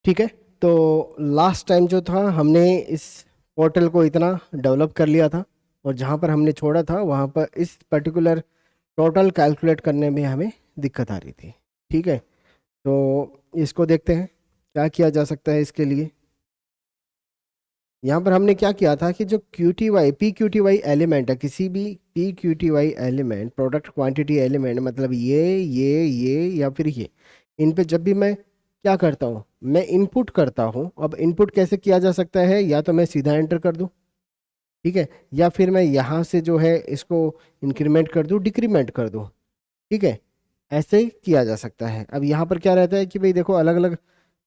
ठीक है। तो लास्ट टाइम जो था हमने इस पोर्टल को इतना डेवलप कर लिया था, और जहाँ पर हमने छोड़ा था वहाँ पर इस पर्टिकुलर टोटल कैलकुलेट करने में हमें दिक्कत आ रही थी। ठीक है। तो इसको देखते हैं क्या किया जा सकता है इसके लिए। यहाँ पर हमने क्या किया था कि जो Q T Y P Q T Y element है, किसी भी P Q T Y element, product quantity element, मतलब ये या फिर ये, इन पे जब भी मैं क्या करता हूँ, मैं इनपुट करता हूँ। अब इनपुट कैसे किया जा सकता है, या तो मैं सीधा एंटर कर दूँ, ठीक है, या फिर मैं यहाँ से जो है इसको इंक्रीमेंट कर दूँ, डिक्रीमेंट कर दूँ। ठीक है, ऐसे किया जा सकता है। अब यहाँ पर क्या रहता है कि भाई देखो, अलग अलग,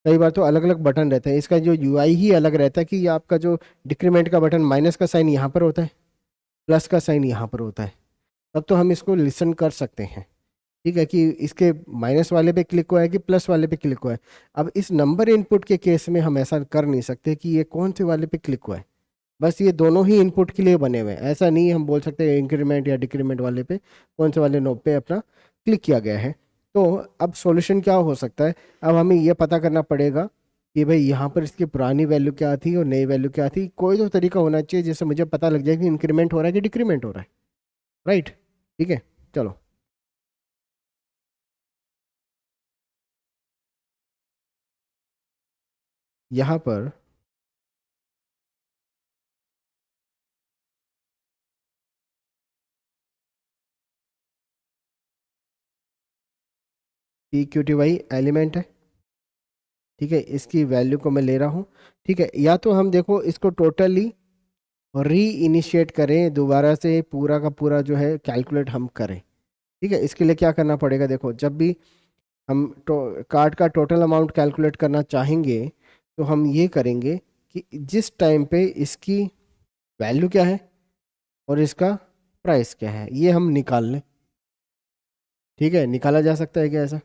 कई बार तो अलग अलग बटन रहते हैं, इसका जो यूआई ही अलग रहता है कि ये आपका जो डिक्रीमेंट का बटन, माइनस का साइन यहाँ पर होता है, प्लस का साइन यहाँ पर होता है। तब तो हम इसको लिसन कर सकते हैं, ठीक है, कि इसके माइनस वाले पे क्लिक हुआ है कि प्लस वाले पे क्लिक हुआ है। अब इस नंबर इनपुट के केस में हम ऐसा कर नहीं सकते कि ये कौन से वाले पे क्लिक हुआ है। बस ये दोनों ही इनपुट के लिए बने हुए हैं, ऐसा नहीं हम बोल सकते इंक्रीमेंट या डिक्रीमेंट वाले पे कौन से वाले नोब पे अपना क्लिक किया गया है। तो अब सॉल्यूशन क्या हो सकता है, अब हमें ये पता करना पड़ेगा कि भाई यहाँ पर इसकी पुरानी वैल्यू क्या थी और नई वैल्यू क्या थी। कोई तो तरीका होना चाहिए जिससे मुझे पता लग जाए कि इंक्रीमेंट हो रहा है कि डिक्रीमेंट हो रहा है। राइट। ठीक है, चलो। यहाँ पर P Q T Y element है, ठीक है, इसकी वैल्यू को मैं ले रहा हूँ। ठीक है, या तो हम देखो इसको टोटली री इनिशिएट करें, दोबारा से पूरा का पूरा जो है कैलकुलेट हम करें। ठीक है, इसके लिए क्या करना पड़ेगा, देखो जब भी हम कार्ड का टोटल अमाउंट कैलकुलेट करना चाहेंगे, तो हम ये करेंगे कि जिस टाइम पे इसकी वैल्यू क्या है और इसका प्राइस क्या है, ये हम निकाल लें। ठीक है, निकाला जा सकता है क्या ऐसा?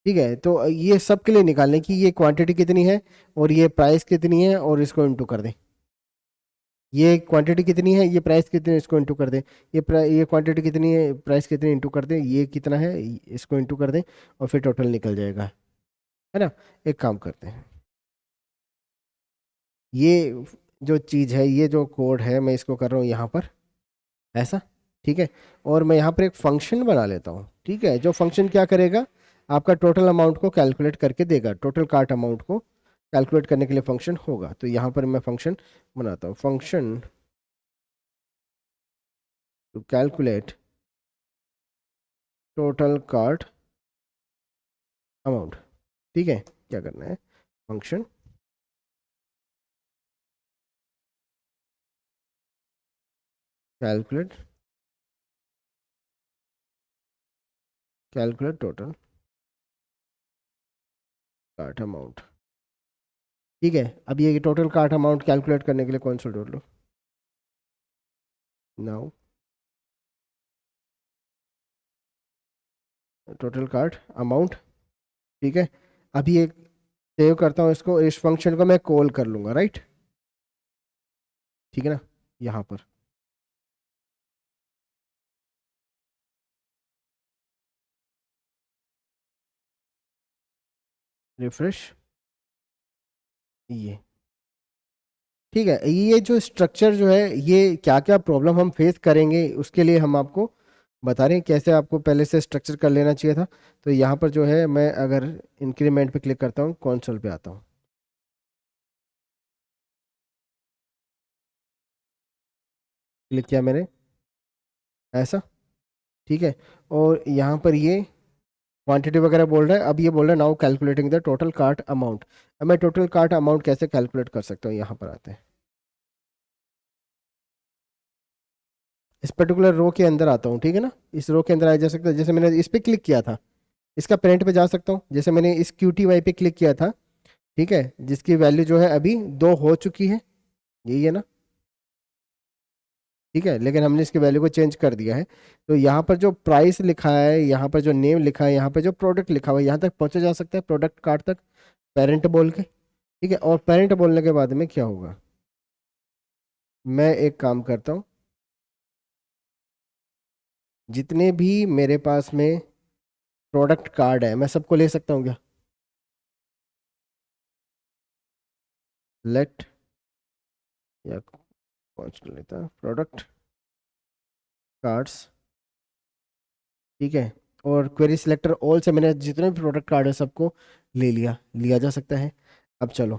ठीक है, तो ये सब के लिए निकालने की ये क्वांटिटी कितनी है और ये प्राइस कितनी है, और इसको इंटू कर दें। ये क्वांटिटी कितनी है, ये प्राइस कितनी है, इसको इंटू कर दें। ये क्वांटिटी कितनी है, प्राइस कितनी, इंटू कर दें। ये कितना है, इसको इंटू कर दें, और फिर टोटल निकल जाएगा, है ना। एक काम करते हैं, ये जो चीज़ है, ये जो कोड है, मैं इसको कर रहा हूँ यहाँ पर ऐसा। ठीक है, और मैं यहाँ पर एक फंक्शन बना लेता हूँ। ठीक है, जो फंक्शन क्या करेगा, आपका टोटल अमाउंट को कैलकुलेट करके देगा, टोटल कार्ट अमाउंट को कैलकुलेट करने के लिए फंक्शन होगा। तो यहाँ पर मैं फंक्शन बनाता हूँ, function to calculate total cart amount. ठीक है, क्या करना है, function calculate calculate total cart amount. ठीक है, अब ये टोटल कार्ट अमाउंट कैलकुलेट करने के लिए कौन सा डोर लो, नाउ टोटल कार्ट अमाउंट। ठीक है, अभी एक सेव करता हूँ इसको, इस फंक्शन को मैं कॉल कर लूँगा, राइट। ठीक है ना, यहाँ पर रिफ्रेश, ये ठीक है। ये जो स्ट्रक्चर जो है, ये क्या क्या प्रॉब्लम हम फेस करेंगे उसके लिए हम आपको बता रहे हैं, कैसे आपको पहले से स्ट्रक्चर कर लेना चाहिए था। तो यहाँ पर जो है, मैं अगर इंक्रीमेंट पे क्लिक करता हूँ, कंसोल पे आता हूँ, क्लिक किया मैंने ऐसा। ठीक है, और यहाँ पर ये क्वांटिटी वगैरह बोल रहा है। अब ये बोल रहा है now calculating the total cart amount. अब मैं टोटल कार्ट अमाउंट कैसे कैलकुलेट कर सकता हूँ, यहाँ पर आते हैं, इस पर्टिकुलर रो के अंदर आता हूँ। ठीक है ना, इस रो के अंदर आ जा सकता है, जैसे मैंने इस पे क्लिक किया था, इसका पेरेंट पे जा सकता हूँ, जैसे मैंने इस क्यू टी वाई पे क्लिक किया था। ठीक है, जिसकी वैल्यू जो है अभी 2 हो चुकी है, यही है ना। ठीक है, लेकिन हमने इसकी वैल्यू को चेंज कर दिया है। तो यहाँ पर जो प्राइस लिखा है, यहाँ पर जो नेम लिखा है, यहाँ पर जो प्रोडक्ट लिखा हुआ है, यहाँ तक पहुँचा जा सकता है, प्रोडक्ट कार्ड तक, पेरेंट बोल के। ठीक है, और पेरेंट बोलने के बाद में क्या होगा, मैं एक काम करता हूँ, जितने भी मेरे पास में प्रोडक्ट कार्ड है, मैं सबको ले सकता हूँ क्या? लेट या कौन सा लेता, प्रोडक्ट कार्ड्स, ठीक है। और क्वेरी सिलेक्टर ऑल से मैंने जितने भी प्रोडक्ट कार्ड है सबको ले लिया जा सकता है। अब चलो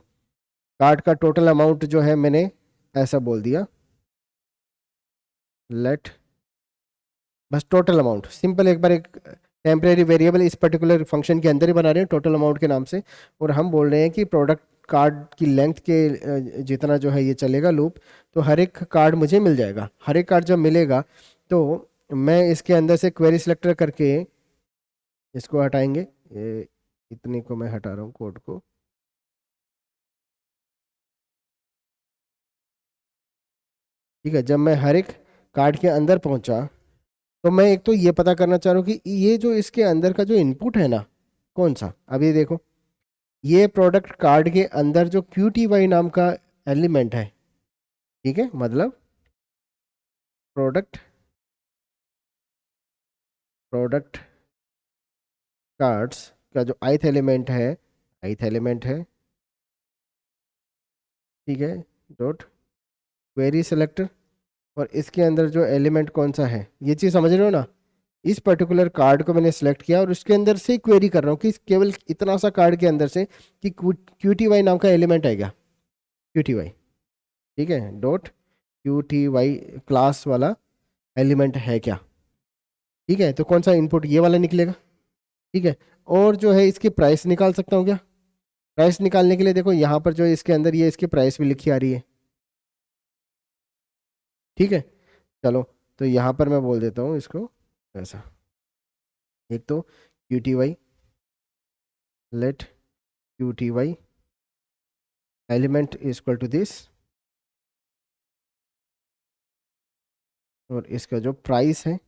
कार्ड का टोटल अमाउंट जो है मैंने ऐसा बोल दिया, लेट, बस टोटल अमाउंट सिंपल, एक बार एक टेम्परेरी वेरिएबल इस पर्टिकुलर फंक्शन के अंदर ही बना रहे हैं टोटल अमाउंट के नाम से, और हम बोल रहे हैं कि प्रोडक्ट कार्ड की लेंथ के जितना जो है ये चलेगा लूप, तो हर एक कार्ड मुझे मिल जाएगा। हर एक कार्ड जब मिलेगा तो मैं इसके अंदर से क्वेरी सिलेक्टर करके इसको हटाएंगे, ये इतने को मैं हटा रहा हूँ कोड को, ठीक है। जब मैं हर एक कार्ड के अंदर पहुंचा तो मैं एक तो ये पता करना चाह रहा हूँ कि ये जो इसके अंदर का जो इनपुट है ना, कौन सा, अब ये देखो, ये प्रोडक्ट कार्ड के अंदर जो QTY नाम का एलिमेंट है, ठीक है, मतलब प्रोडक्ट प्रोडक्ट कार्ड्स का जो ith एलिमेंट है, ठीक है, डॉट क्वेरी सेलेक्टर, और इसके अंदर जो एलिमेंट कौन सा है, ये चीज़ समझ रहे हो ना। इस पर्टिकुलर कार्ड को मैंने सेलेक्ट किया और उसके अंदर से क्वेरी कर रहा हूँ कि केवल इतना सा कार्ड के अंदर से कि QTY नाम का एलिमेंट है क्या, QTY, ठीक है, डॉट QTY क्लास वाला एलिमेंट है क्या, ठीक है। तो कौन सा इनपुट, ये वाला निकलेगा, ठीक है। और जो है इसकी प्राइस निकाल सकता हूँ क्या, प्राइस निकालने के लिए देखो यहाँ पर जो इसके अंदर ये इसकी प्राइस भी लिखी आ रही है, ठीक है। चलो तो यहाँ पर मैं बोल देता हूँ इसको ऐसा, एक तो QTY, let QTY element is equal to this, और इसका जो प्राइस है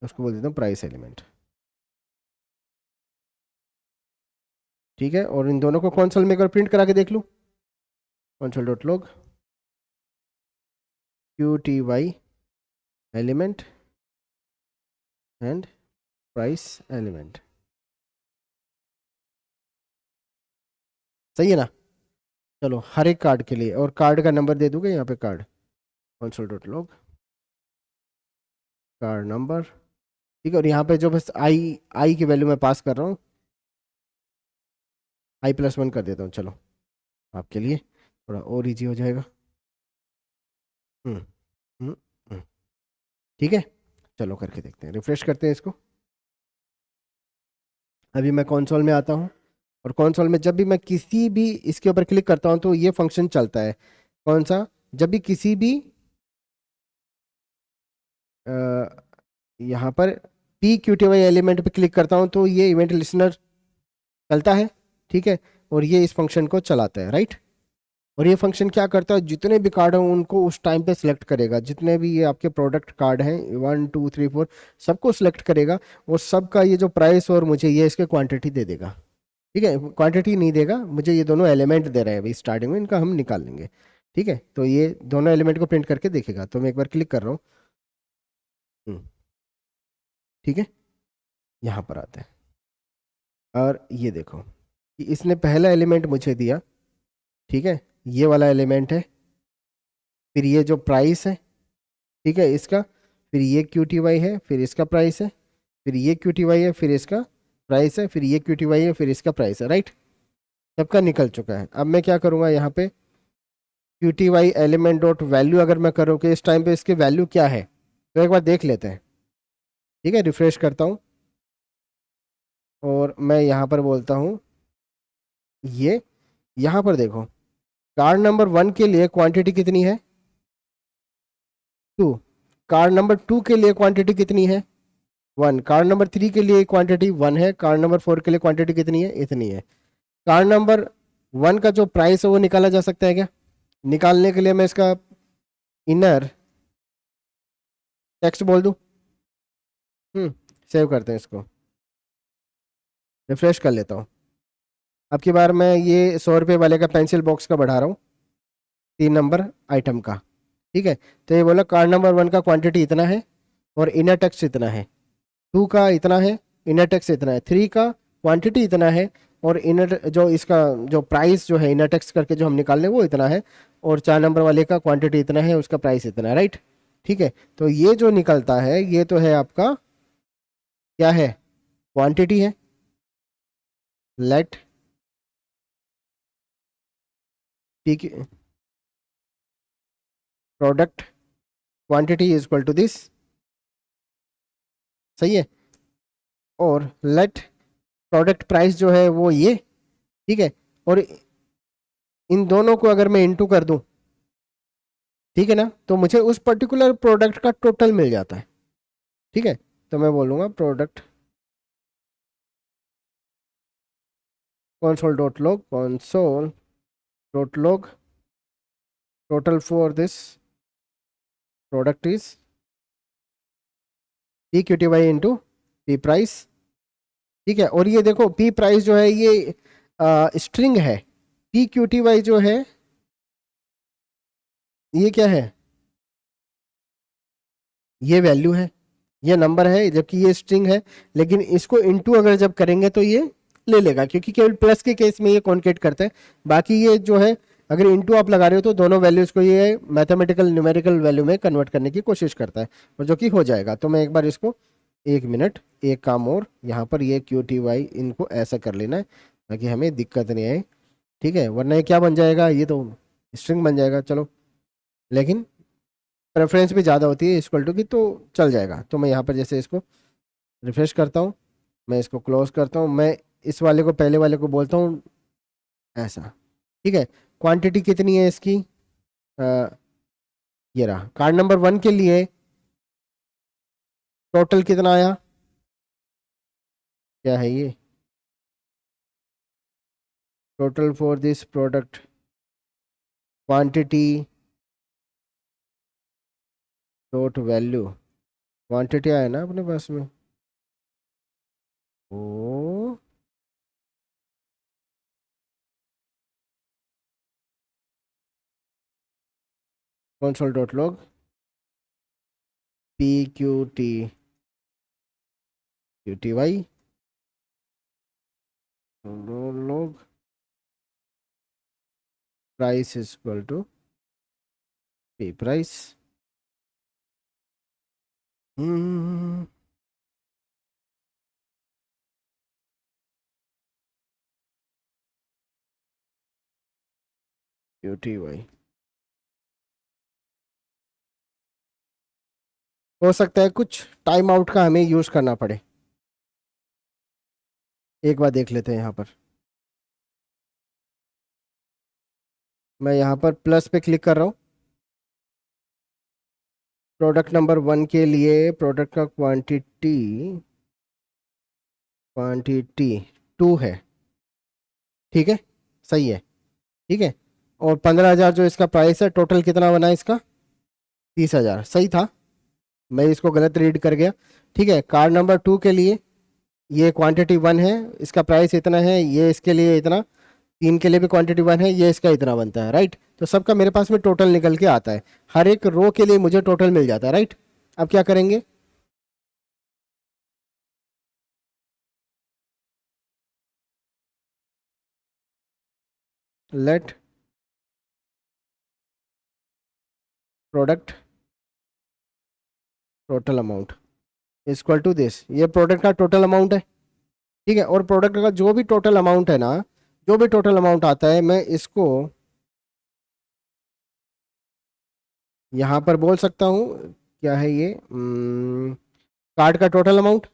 उसको बोल देता हूँ प्राइस एलिमेंट, ठीक है। और इन दोनों को कंसोल में एक बार प्रिंट करा के देख लूँ, console dot log QTY element and price element, सही है ना। चलो हर एक कार्ड के लिए, और कार्ड का नंबर दे दूंगा यहाँ पे, card console dot log card number, ठीक है। और यहाँ पे जो बस आई की वैल्यू मैं पास कर रहा हूँ, i+1 कर देता हूँ, चलो आपके लिए थोड़ा और इजी हो जाएगा। हम्म हम्म हम्म, ठीक है। चलो करके देखते हैं, रिफ्रेश करते हैं इसको। अभी मैं कंसोल में आता हूँ, और कंसोल में जब भी मैं किसी भी इसके ऊपर क्लिक करता हूँ तो ये फंक्शन चलता है, कौन सा, जब भी किसी भी यहाँ पर PQTY एलिमेंट पे क्लिक करता हूँ तो ये इवेंट लिसनर चलता है, ठीक है। और ये इस फंक्शन को चलाता है, राइट। और ये फंक्शन क्या करता है, जितने भी कार्ड हैं उनको उस टाइम पे सिलेक्ट करेगा, जितने भी ये आपके प्रोडक्ट कार्ड हैं 1 2 3 4 सबको सिलेक्ट करेगा, और सबका ये जो प्राइस और मुझे ये इसके क्वांटिटी दे देगा, ठीक है। क्वांटिटी नहीं देगा मुझे, ये दोनों एलिमेंट दे रहे हैं अभी स्टार्टिंग में, इनका हम निकाल लेंगे, ठीक है। तो ये दोनों एलिमेंट को प्रिंट करके देखेगा, तो मैं एक बार क्लिक कर रहा हूँ, ठीक है। यहाँ पर आते हैं और ये देखो कि इसने पहला एलिमेंट मुझे दिया, ठीक है, ये वाला एलिमेंट है, फिर ये जो प्राइस है, ठीक है, इसका, फिर ये QTY है, फिर इसका प्राइस है, फिर ये QTY है, फिर इसका प्राइस है, फिर ये QTY है, फिर इसका प्राइस है, राइट। सबका निकल चुका है। अब मैं क्या करूँगा, यहाँ पे QTY एलिमेंट डॉट वैल्यू अगर मैं करूँ कि इस टाइम पे इसकी वैल्यू क्या है, तो एक बार देख लेते हैं, ठीक है। रिफ्रेश करता हूँ और मैं यहाँ पर बोलता हूँ ये, यहाँ पर देखो कार्ड नंबर 1 के लिए क्वांटिटी कितनी है, 2। कार्ड नंबर 2 के लिए क्वांटिटी कितनी है, 1। कार्ड नंबर 3 के लिए क्वांटिटी 1 है। कार्ड नंबर 4 के लिए क्वांटिटी कितनी है, इतनी है। कार्ड नंबर 1 का जो प्राइस है वो निकाला जा सकता है क्या, निकालने के लिए मैं इसका इनर टेक्स्ट बोल दूं, सेव करते हैं इसको, रिफ्रेश कर लेता हूँ। अब की बार मैं ये 100 रुपये वाले का पेंसिल बॉक्स का बढ़ा रहा हूँ, 3 नंबर आइटम का, ठीक है। तो ये बोला कार्ड नंबर 1 का क्वांटिटी इतना है और इनर टेक्स्ट इतना है, 2 का इतना है, इनर टेक्स्ट इतना है, 3 का क्वांटिटी इतना है, और इनर जो इसका जो प्राइस जो है इनर टेक्स्ट करके जो हम निकाल लें वो इतना है, और 4 नंबर वाले का क्वांटिटी इतना है, उसका प्राइस इतना है, राइट। ठीक है, तो ये जो निकलता है ये तो है आपका क्या है, क्वांटिटी है। Let P product quantity is equal to this, सही है। और लेट प्रोडक्ट प्राइस जो है वो ये, ठीक है। और इन दोनों को अगर मैं इनटू कर दूं, ठीक है ना, तो मुझे उस पर्टिकुलर प्रोडक्ट का टोटल मिल जाता है। ठीक है, तो मैं बोलूंगा product console.log total for this product is p QTY into p price. ठीक है, और ये देखो p प्राइस जो है ये स्ट्रिंग है, p QTY जो है ये क्या है, ये वैल्यू है, ये नंबर है, जबकि ये स्ट्रिंग है। लेकिन इसको इनटू अगर जब करेंगे तो ये ले लेगा, क्योंकि केवल प्लस के केस में ये कॉन्केट करता है। बाकी ये जो है अगर इनटू आप लगा रहे हो तो दोनों वैल्यूज को ये मैथमेटिकल न्यूमेरिकल वैल्यू में कन्वर्ट करने की कोशिश करता है, और जो कि हो जाएगा। तो मैं एक बार इसको, 1 मिनट, एक काम और, यहाँ पर ये QTY इनको ऐसा कर लेना है ताकि हमें दिक्कत नहीं आए। ठीक है, वरना ये क्या बन जाएगा, ये तो स्ट्रिंग बन जाएगा। चलो, लेकिन प्रेफरेंस भी ज़्यादा होती है इक्वल टू की, तो चल जाएगा। तो मैं यहाँ पर जैसे इसको रिफ्रेश करता हूँ, मैं इसको क्लोज करता हूँ, मैं इस वाले को पहले वाले को बोलता हूँ ऐसा। ठीक है, क्वांटिटी कितनी है इसकी, आ, ये रहा। कार्ड नंबर 1 के लिए टोटल कितना आया, क्या है ये, total for this product quantity dot value, quantity आया ना अपने पास में, ओ console.log QTY log price is equal to p price। QTY हो सकता है कुछ टाइम आउट का हमें यूज करना पड़े, एक बार देख लेते हैं। यहाँ पर मैं यहाँ पर प्लस पे क्लिक कर रहा हूँ, प्रोडक्ट नंबर 1 के लिए प्रोडक्ट का क्वांटिटी 2 है। ठीक है, सही है। ठीक है, और 15,000 जो इसका प्राइस है, टोटल कितना बना इसका, 30,000, सही था। मैं इसको गलत रीड कर गया। ठीक है, कार्ड नंबर 2 के लिए ये क्वांटिटी 1 है, इसका प्राइस इतना है, ये इसके लिए इतना, 3 के लिए भी क्वांटिटी 1 है, ये इसका इतना बनता है, राइट। तो सबका मेरे पास में टोटल निकल के आता है, हर एक रो के लिए मुझे टोटल मिल जाता है, राइट। अब क्या करेंगे, let product total amount equal to this, ये प्रोडक्ट का टोटल अमाउंट है। ठीक है, और प्रोडक्ट का जो भी टोटल अमाउंट है ना, जो भी टोटल अमाउंट आता है, मैं इसको यहाँ पर बोल सकता हूँ, क्या है ये, कार्ड का टोटल अमाउंट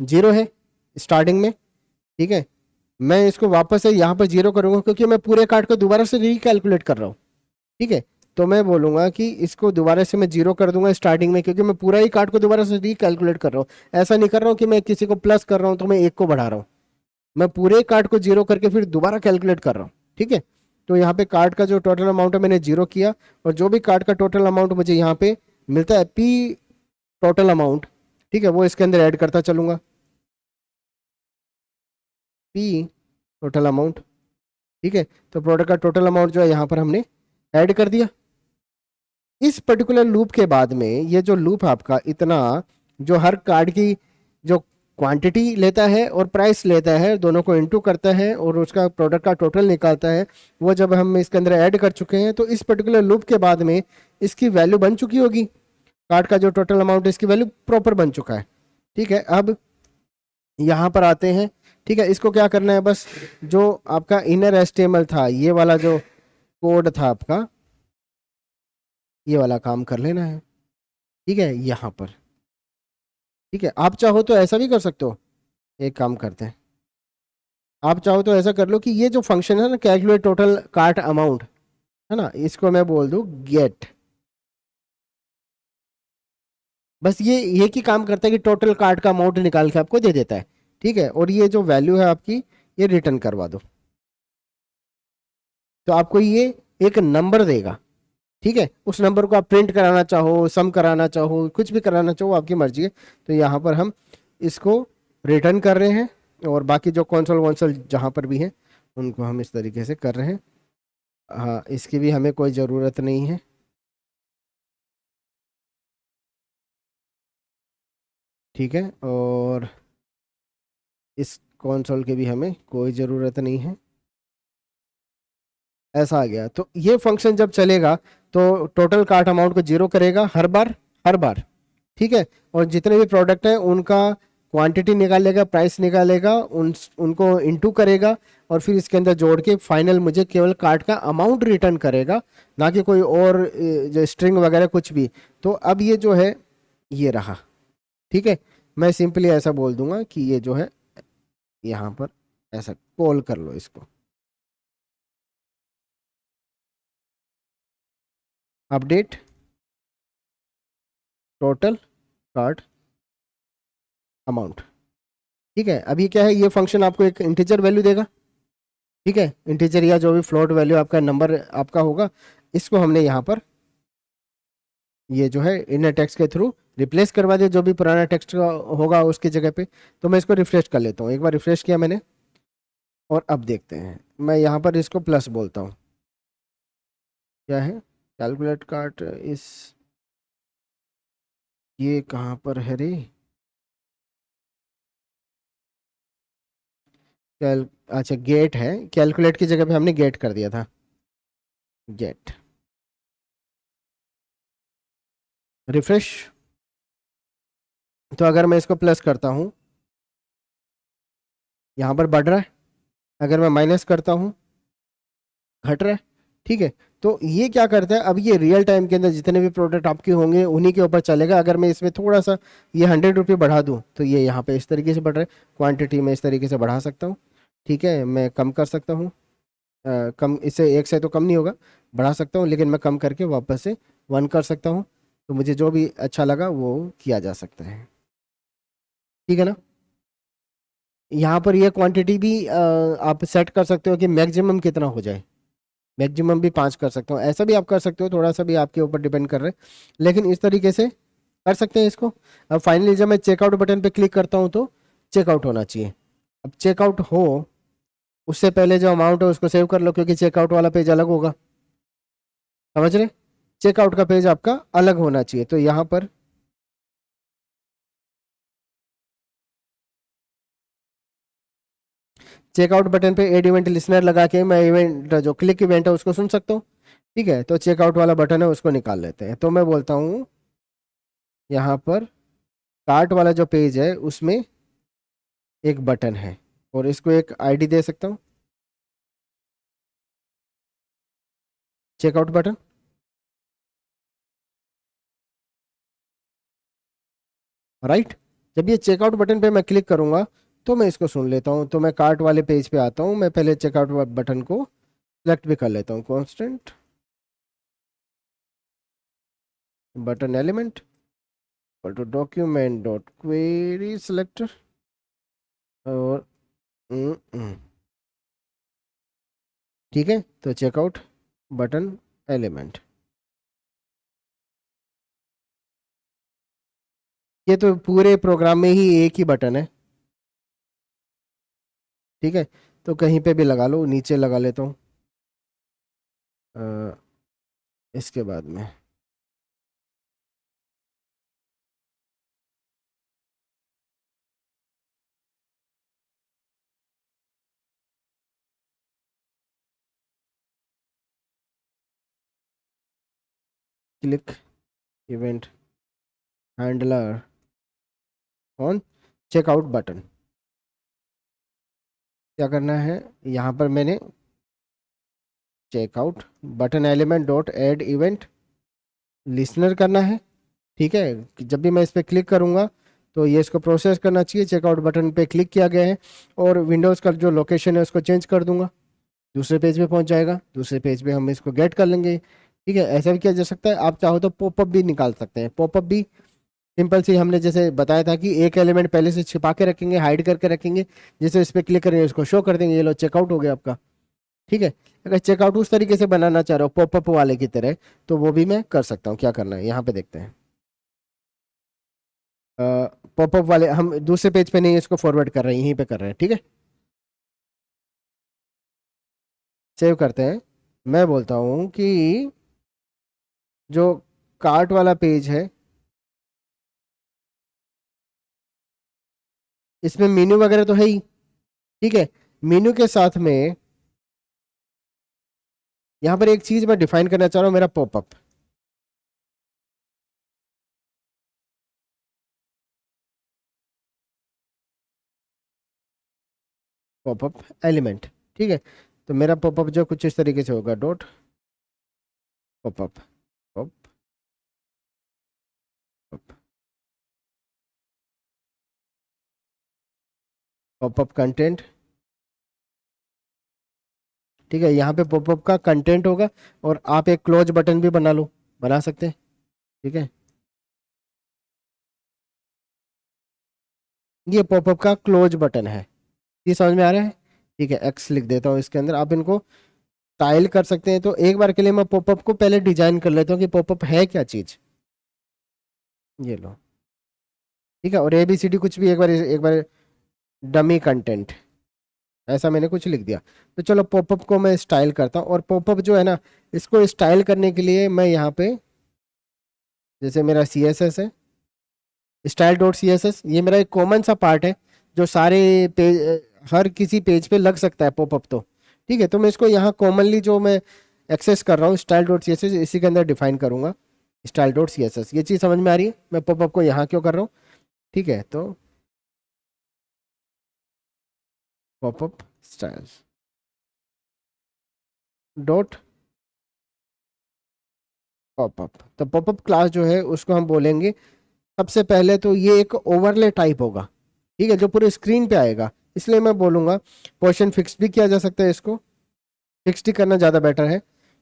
0 है स्टार्टिंग में। ठीक है, मैं इसको वापस से यहाँ पर 0 करूँगा, क्योंकि मैं पूरे कार्ड को दोबारा से रिकैलकुलेट कर रहा हूँ। ठीक है, तो मैं बोलूँगा कि इसको दोबारा से मैं 0 कर दूंगा स्टार्टिंग में, क्योंकि मैं पूरा ही कार्ड को दोबारा से रिकैलकुलेट कर रहा हूँ। ऐसा नहीं कर रहा हूँ कि मैं किसी को प्लस कर रहा हूँ तो मैं 1 को बढ़ा रहा हूँ, मैं पूरे कार्ड को 0 करके फिर दोबारा कैलकुलेट कर रहा हूँ। ठीक है, तो यहाँ पे कार्ड का जो टोटल अमाउंट है मैंने 0 किया, और जो भी कार्ड का टोटल अमाउंट मुझे यहाँ पे मिलता है पी टोटल अमाउंट, ठीक है, वो इसके अंदर ऐड करता चलूंगा, पी टोटल अमाउंट। ठीक है, तो प्रोडक्ट का टोटल अमाउंट जो है यहाँ पर हमने ऐड कर दिया। इस पर्टिकुलर लूप के बाद में ये जो लूप आपका इतना, जो हर कार्ड की जो क्वांटिटी लेता है और प्राइस लेता है, दोनों को इनटू करता है और उसका प्रोडक्ट का टोटल निकालता है। वो जब हम इसके अंदर ऐड कर चुके हैं तो इस पर्टिकुलर लूप के बाद में इसकी वैल्यू बन चुकी होगी, कार्ड का जो टोटल अमाउंट है इसकी वैल्यू प्रॉपर बन चुका है। ठीक है, अब यहाँ पर आते हैं। ठीक है, इसको क्या करना है, बस जो आपका इनर एचटीएमएल था, ये वाला जो कोड था आपका, ये वाला काम कर लेना है। ठीक है, यहाँ पर। ठीक है, आप चाहो तो ऐसा भी कर सकते हो। एक काम करते हैं, आप चाहो तो ऐसा कर लो कि ये जो फंक्शन है ना, कैलकुलेट टोटल कार्ट अमाउंट, है ना, इसको मैं बोल दूं गेट। बस ये की काम करता है कि टोटल कार्ट का अमाउंट निकाल के आपको दे देता है। ठीक है, और ये जो वैल्यू है आपकी, ये रिटर्न करवा दो, तो आपको ये एक नंबर देगा। ठीक है, उस नंबर को आप प्रिंट कराना चाहो, सम कराना चाहो, कुछ भी कराना चाहो, आपकी मर्जी है। तो यहाँ पर हम इसको रिटर्न कर रहे हैं, और बाकी जो कॉन्सोल वॉन्सोल जहाँ पर भी हैं उनको हम इस तरीके से कर रहे हैं। हाँ, इसकी भी हमें कोई ज़रूरत नहीं है। ठीक है, और इस कॉन्सोल की भी हमें कोई ज़रूरत नहीं है। ऐसा आ गया, तो ये फंक्शन जब चलेगा तो टोटल कार्ट अमाउंट को जीरो करेगा हर बार, हर बार। ठीक है, और जितने भी प्रोडक्ट हैं उनका क्वांटिटी निकालेगा, प्राइस निकालेगा, उनको इनटू करेगा, और फिर इसके अंदर जोड़ के फाइनल मुझे केवल कार्ट का अमाउंट रिटर्न करेगा, ना कि कोई और जो स्ट्रिंग वगैरह कुछ भी। तो अब ये जो है ये रहा। ठीक है, मैं सिंपली ऐसा बोल दूंगा कि ये जो है यहाँ पर ऐसा कॉल कर लो इसको, अपडेट टोटल कार्ट अमाउंट। ठीक है, अभी क्या है, ये फंक्शन आपको एक इंटीजर वैल्यू देगा। ठीक है, इंटीजर या जो भी फ्लोट वैल्यू आपका नंबर आपका होगा, इसको हमने यहाँ पर ये जो है इनर टेक्स्ट के थ्रू रिप्लेस करवा दिया, जो भी पुराना टेक्स्ट होगा उसकी जगह पे। तो मैं इसको रिफ्रेश कर लेता हूँ, एक बार रिफ्रेश किया मैंने, और अब देखते हैं, मैं यहाँ पर इसको प्लस बोलता हूँ। क्या है, कैलकुलेट कार्ट इस, ये कहाँ पर है रे, कैल अच्छा गेट है, कैलकुलेट की जगह पे हमने गेट कर दिया था, गेट। रिफ्रेश, तो अगर मैं इसको प्लस करता हूँ, यहाँ पर बढ़ रहा है, अगर मैं माइनस करता हूँ घट रहा है। ठीक है, तो ये क्या करता है, अब ये रियल टाइम के अंदर जितने भी प्रोडक्ट आपके होंगे उन्हीं के ऊपर चलेगा। अगर मैं इसमें थोड़ा सा ये 100 रुपये बढ़ा दूँ तो ये यहाँ पे इस तरीके से बढ़ रहा है, क्वांटिटी में इस तरीके से बढ़ा सकता हूँ। ठीक है, मैं कम कर सकता हूँ, कम इससे एक से तो कम नहीं होगा, बढ़ा सकता हूँ, लेकिन मैं कम करके वापस से 1 कर सकता हूँ। तो मुझे जो भी अच्छा लगा वो किया जा सकता है। ठीक है ना, यहाँ पर ये क्वांटिटी भी आप सेट कर सकते हो कि मैक्सिमम कितना हो जाए, मैक्सिमम भी 5 कर सकते हो, ऐसा भी आप कर सकते हो, थोड़ा सा भी आपके ऊपर डिपेंड कर रहे हैं, लेकिन इस तरीके से कर सकते हैं इसको। अब फाइनली जब मैं चेकआउट बटन पे क्लिक करता हूँ तो चेकआउट होना चाहिए। अब चेकआउट हो उससे पहले जो अमाउंट है उसको सेव कर लो, क्योंकि चेकआउट वाला पेज अलग होगा, समझ रहे, चेकआउट का पेज आपका अलग होना चाहिए। तो यहाँ पर चेकआउट बटन पे एड इवेंट लिसनर लगा के मैं इवेंट जो क्लिक इवेंट है उसको सुन सकता हूँ। ठीक है, तो चेकआउट वाला बटन है उसको निकाल लेते हैं, तो मैं बोलता हूँ यहाँ पर कार्ट वाला जो पेज है उसमें एक बटन है, और इसको एक आईडी दे सकता हूँ, चेकआउट बटन। राइट, जब ये चेकआउट बटन पे मैं क्लिक करूंगा तो मैं इसको सुन लेता हूँ। तो मैं कार्ट वाले पेज पे आता हूँ, मैं पहले चेकआउट बटन को सिलेक्ट भी कर लेता हूँ, constant button element to document dot query selector, और ठीक है, तो चेकआउट बटन एलिमेंट, ये तो पूरे प्रोग्राम में ही एक ही बटन है। ठीक है, तो कहीं पे भी लगा लो, नीचे लगा लेता हूँ इसके बाद में। Click event handler on checkout button. क्या करना है, यहाँ पर मैंने checkout button element dot add event listener करना है। ठीक है, कि जब भी मैं इस पर क्लिक करूँगा तो ये इसको प्रोसेस करना चाहिए। चेकआउट बटन पे क्लिक किया गया है और विंडोज़ का जो लोकेशन है उसको चेंज कर दूंगा, दूसरे पेज पे पहुंच जाएगा। दूसरे पेज पे हम इसको गेट कर लेंगे। ठीक है, ऐसा भी किया जा सकता है। आप चाहो तो पॉपअप भी निकाल सकते हैं। पॉपअप भी सिंपल सी, हमने जैसे बताया था कि एक एलिमेंट पहले से छिपा के रखेंगे, हाइड करके रखेंगे, जैसे इस पर क्लिक करेंगे इसको शो कर देंगे, ये लो चेकआउट हो गया आपका। ठीक है, अगर चेकआउट उस तरीके से बनाना चाह रहे हो पॉपअप वाले की तरह, तो वो भी मैं कर सकता हूँ। क्या करना है यहाँ पे देखते हैं। पॉपअप वाले हम दूसरे पेज पे नहीं, इसको फॉरवर्ड कर रहे हैं, यहीं पे कर रहे हैं। ठीक है, सेव करते हैं। मैं बोलता हूँ कि जो कार्ट वाला पेज है इसमें मेन्यू वगैरह तो है ही। ठीक है, मेन्यू के साथ में यहाँ पर एक चीज मैं डिफाइन करना चाह रहा हूँ, मेरा पॉपअप। Popup element. ठीक है, तो मेरा पॉपअप जो कुछ इस तरीके से होगा, dot popup pop popup content. ठीक है, यहाँ पे पॉपअप का कंटेंट होगा और आप एक क्लोज बटन भी बना लो, बना सकते हैं। ठीक है, ये पॉपअप का क्लोज बटन है। ये समझ में आ रहा है। ठीक है, एक्स लिख देता हूँ इसके अंदर। आप इनको स्टाइल कर सकते हैं। तो एक बार के लिए मैं पॉपअप को पहले डिजाइन कर लेता हूँ कि पॉपअप है क्या चीज। ये लो। ठीक है, और ABCD कुछ भी एक बार डमी कंटेंट ऐसा मैंने कुछ लिख दिया। तो चलो पॉपअप को मैं स्टाइल करता हूँ। और पॉपअप जो है ना, इसको स्टाइल करने के लिए मैं यहाँ पे, जैसे मेरा CSS है, स्टाइल डॉट CSS, ये मेरा एक कॉमन सा पार्ट है जो सारे पेज, हर किसी पेज पे लग सकता है पॉपअप तो। ठीक है, तो मैं इसको यहाँ कॉमनली जो मैं एक्सेस कर रहा हूँ स्टाइल डॉट CSS, इसी के अंदर डिफाइन करूंगा स्टाइल डॉट CSS। ये चीज़ समझ में आ रही है मैं पॉपअप को यहाँ क्यों कर रहा हूँ। ठीक है, तो पॉपअप स्टाइल्स डॉट पॉपअप। तो पॉपअप क्लास जो है उसको हम बोलेंगे, सबसे पहले तो ये एक ओवरले टाइप होगा। ठीक है, जो पूरे स्क्रीन पे आएगा, इसलिए मैं बोलूंगा पोजीशन फिक्स भी किया जा सकता है, इसको फिक्स ही करना ज़्यादा बेटर है।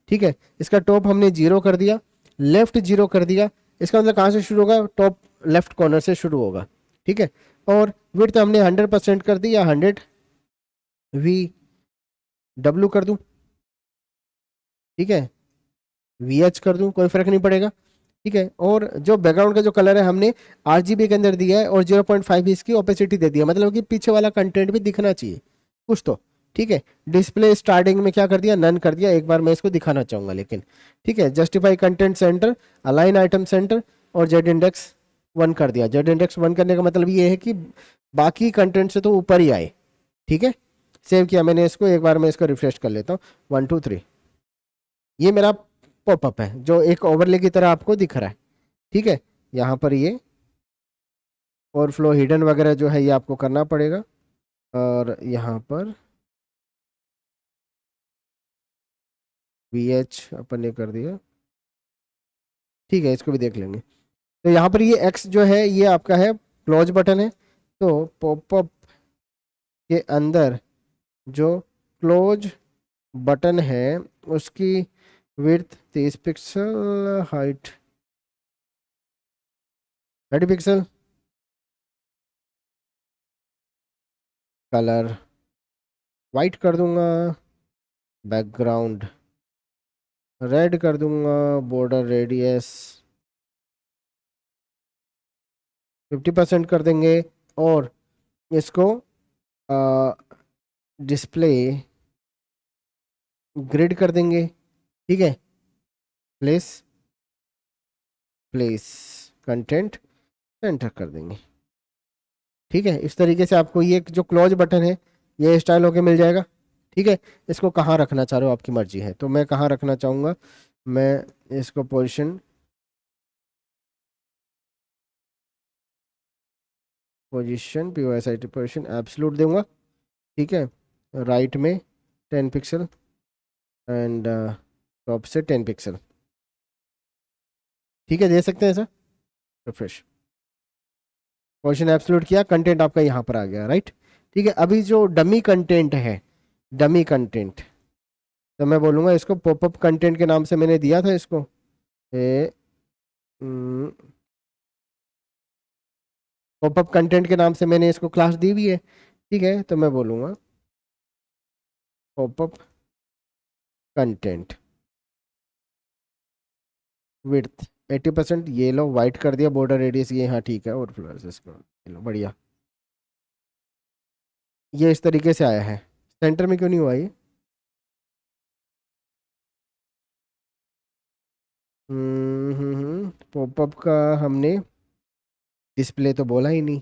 ठीक है, इसका टॉप हमने 0 कर दिया, लेफ्ट 0 कर दिया। इसका मतलब कहाँ से शुरू होगा, टॉप लेफ्ट कॉर्नर से शुरू होगा। ठीक है, और विड्थ हमने 100% कर दी, या 100 VW कर दूं। ठीक है, VH कर दूं, कोई फर्क नहीं पड़ेगा। ठीक है, और जो बैकग्राउंड का जो कलर है हमने RGB के अंदर दिया है और 0.5 इसकी ओपेसिटी दे दिया, मतलब कि पीछे वाला कंटेंट भी दिखना चाहिए कुछ तो। ठीक है, डिस्प्ले स्टार्टिंग में क्या कर दिया, नन कर दिया। एक बार मैं इसको दिखाना चाहूंगा लेकिन। ठीक है, justify content centre, align item centre और Z index 1 कर दिया। Z index 1 करने का मतलब ये है कि बाकी कंटेंट से तो ऊपर ही आए। ठीक है, सेव किया मैंने इसको। एक बार मैं इसको रिफ्रेश कर लेता हूँ, 1 2 3। ये मेरा पॉपअप है जो एक ओवरले की तरह आपको दिख रहा है। ठीक है, यहाँ पर ये ओवरफ्लो हिडन वगैरह जो है ये आपको करना पड़ेगा। और यहाँ पर VH अपन ने कर दिया। ठीक है, इसको भी देख लेंगे। तो यहाँ पर ये X जो है ये आपका है क्लोज बटन है। तो पॉपअप के अंदर जो क्लोज बटन है उसकी width 30 pixel, height 30 pixel, colour white कर दूंगा, बैकग्राउंड रेड कर दूंगा, बॉर्डर रेडियस 50% कर देंगे। और इसको डिस्प्ले ग्रिड कर देंगे। ठीक है, प्लेस प्लेस कंटेंट एंटर कर देंगे। ठीक है, इस तरीके से आपको ये जो क्लोज बटन है ये स्टाइल होके मिल जाएगा। ठीक है, इसको कहाँ रखना चाह रहे हो आपकी मर्जी है। तो मैं कहाँ रखना चाहूँगा, मैं इसको position position POSIT position absolute दूंगा, ठीक है, राइट में 10 पिक्सल एंड टॉप से 10 पिक्सल, ठीक है, दे सकते हैं ऐसा। रिफ्रेश, पोजीशन एब्सोल्यूट किया, कंटेंट आपका यहाँ पर आ गया, राइट। ठीक है, अभी जो डमी कंटेंट है, डमी कंटेंट, तो मैं बोलूँगा इसको पॉपअप कंटेंट के नाम से मैंने दिया था इसको, पॉपअप कंटेंट के नाम से मैंने इसको क्लास दी हुई है, ठीक है, तो मैं बोलूँगा पॉपअप कंटेंट विड्थ 80%, ये लो वाइट कर दिया, बॉर्डर रेडियस ये, हाँ ठीक है, और प्लस इसको ये लो, बढ़िया, ये इस तरीके से आया है। सेंटर में क्यों नहीं हुआ ये? पॉपअप का हमने डिस्प्ले तो बोला ही नहीं।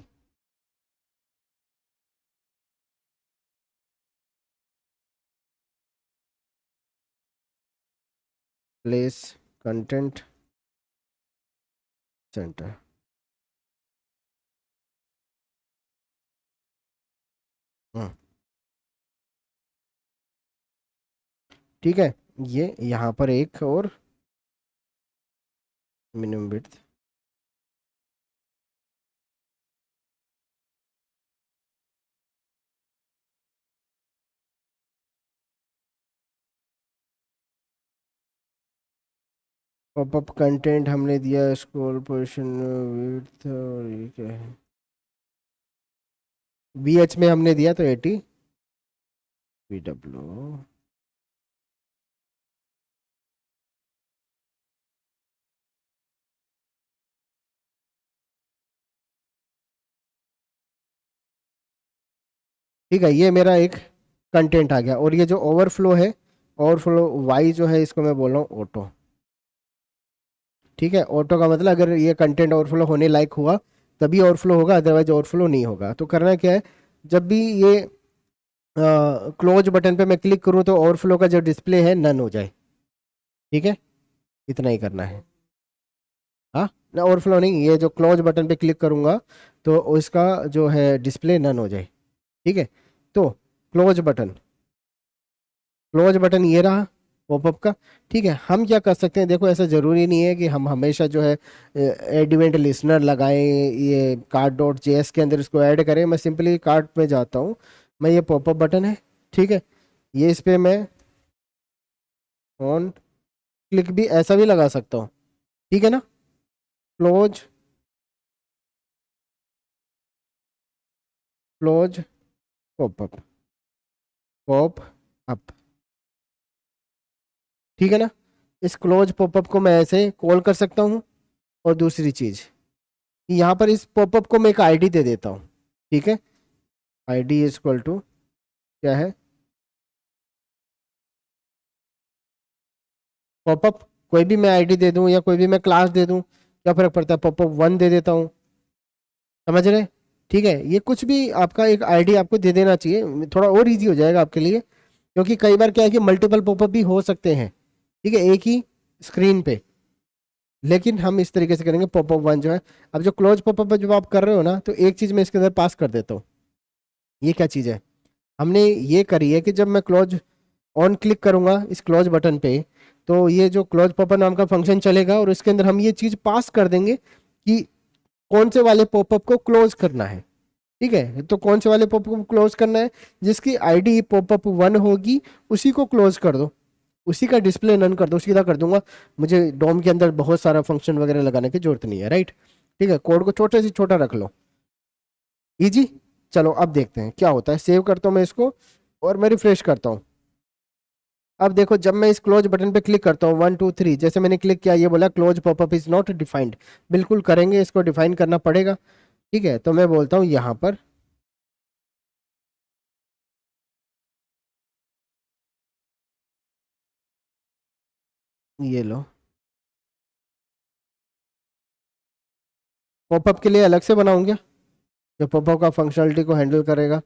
प्लेस कंटेंट सेंटर, ठीक है, ये यहाँ पर एक और मिनिमम विड्थ, पॉपअप कंटेंट हमने दिया स्क्रॉल पोजीशन विड्थ, और ये क्या है, BH में हमने दिया तो 80 VW, ठीक है, ये मेरा एक कंटेंट आ गया। और ये जो ओवरफ्लो है, ओवरफ्लो वाई जो है, इसको मैं बोल रहा हूँ ऑटो, ठीक है। ऑटो का मतलब अगर ये कंटेंट ओवरफ्लो होने लायक हुआ तभी ओवरफ्लो होगा, अदरवाइज ओवरफ्लो नहीं होगा। तो करना क्या है, जब भी ये क्लोज बटन पे मैं क्लिक करूँ तो ओवरफ्लो का जो डिस्प्ले है नन हो जाए, ठीक है, इतना ही करना है। हाँ, ना ओवरफ्लो नहीं, ये जो क्लोज बटन पे क्लिक करूंगा तो उसका जो है डिस्प्ले नन हो जाए, ठीक है। तो क्लोज बटन, क्लोज बटन ये रहा पॉपअप का, ठीक है। हम क्या कर सकते हैं, देखो ऐसा ज़रूरी नहीं है कि हम हमेशा जो है एड इवेंट लिसनर लगाएं, ये cart.js के अंदर इसको ऐड करें। मैं सिंपली कार्ट में जाता हूँ, मैं, ये पॉपअप बटन है, ठीक है, ये इस पे मैं ऑन क्लिक भी ऐसा भी लगा सकता हूँ, ठीक है ना। Close, close popup, pop up, ठीक है ना। इस क्लोज पॉपअप को मैं ऐसे कॉल कर सकता हूँ। और दूसरी चीज, यहाँ पर इस पॉपअप को मैं एक आईडी दे देता हूँ, ठीक है। आईडी इज इक्वल टू क्या है, पॉपअप, कोई भी मैं आईडी दे दूँ या कोई भी मैं क्लास दे दूँ, क्या फर्क पड़ता है, pop-up 1 दे देता हूँ, समझ रहे, ठीक है। ये कुछ भी आपका एक आईडी आपको दे देना चाहिए, थोड़ा और इजी हो जाएगा आपके लिए, क्योंकि कई बार क्या है कि मल्टीपल पॉपअप भी हो सकते हैं, ठीक है, एक ही स्क्रीन पे। लेकिन हम इस तरीके से करेंगे, pop-up 1 जो है, अब जो क्लोज पॉपअप जब आप कर रहे हो ना, तो एक चीज मैं इसके अंदर पास कर देता हूँ। ये क्या चीज है, हमने ये करी है कि जब मैं क्लोज ऑन क्लिक करूंगा इस क्लोज बटन पे, तो ये जो क्लोज पॉपअप नाम का फंक्शन चलेगा और इसके अंदर हम ये चीज पास कर देंगे कि कौन से वाले पॉपअप को क्लोज करना है, ठीक है। तो कौन से वाले पॉपअप को क्लोज करना है, जिसकी आईडी pop-up 1 होगी उसी को क्लोज कर दो, उसी का डिस्प्ले नन कर दो, सीधा कर दूंगा। मुझे डोम के अंदर बहुत सारा फंक्शन वगैरह लगाने की जरूरत नहीं है, राइट। ठीक है, कोड को छोटे से छोटा रख लो, इजी। चलो अब देखते हैं क्या होता है, सेव करता हूँ मैं इसको और मैं रिफ्रेश करता हूँ। अब देखो, जब मैं इस क्लोज बटन पे क्लिक करता हूँ 1 2 3, जैसे मैंने क्लिक किया ये बोला close popup is not defined. बिल्कुल करेंगे, इसको डिफाइन करना पड़ेगा, ठीक है। तो मैं बोलता हूँ यहाँ पर ये लो, पॉपअप के लिए अलग से बनाऊँ क्या, जो पॉपअप का फंक्शनलिटी को हैंडल करेगा।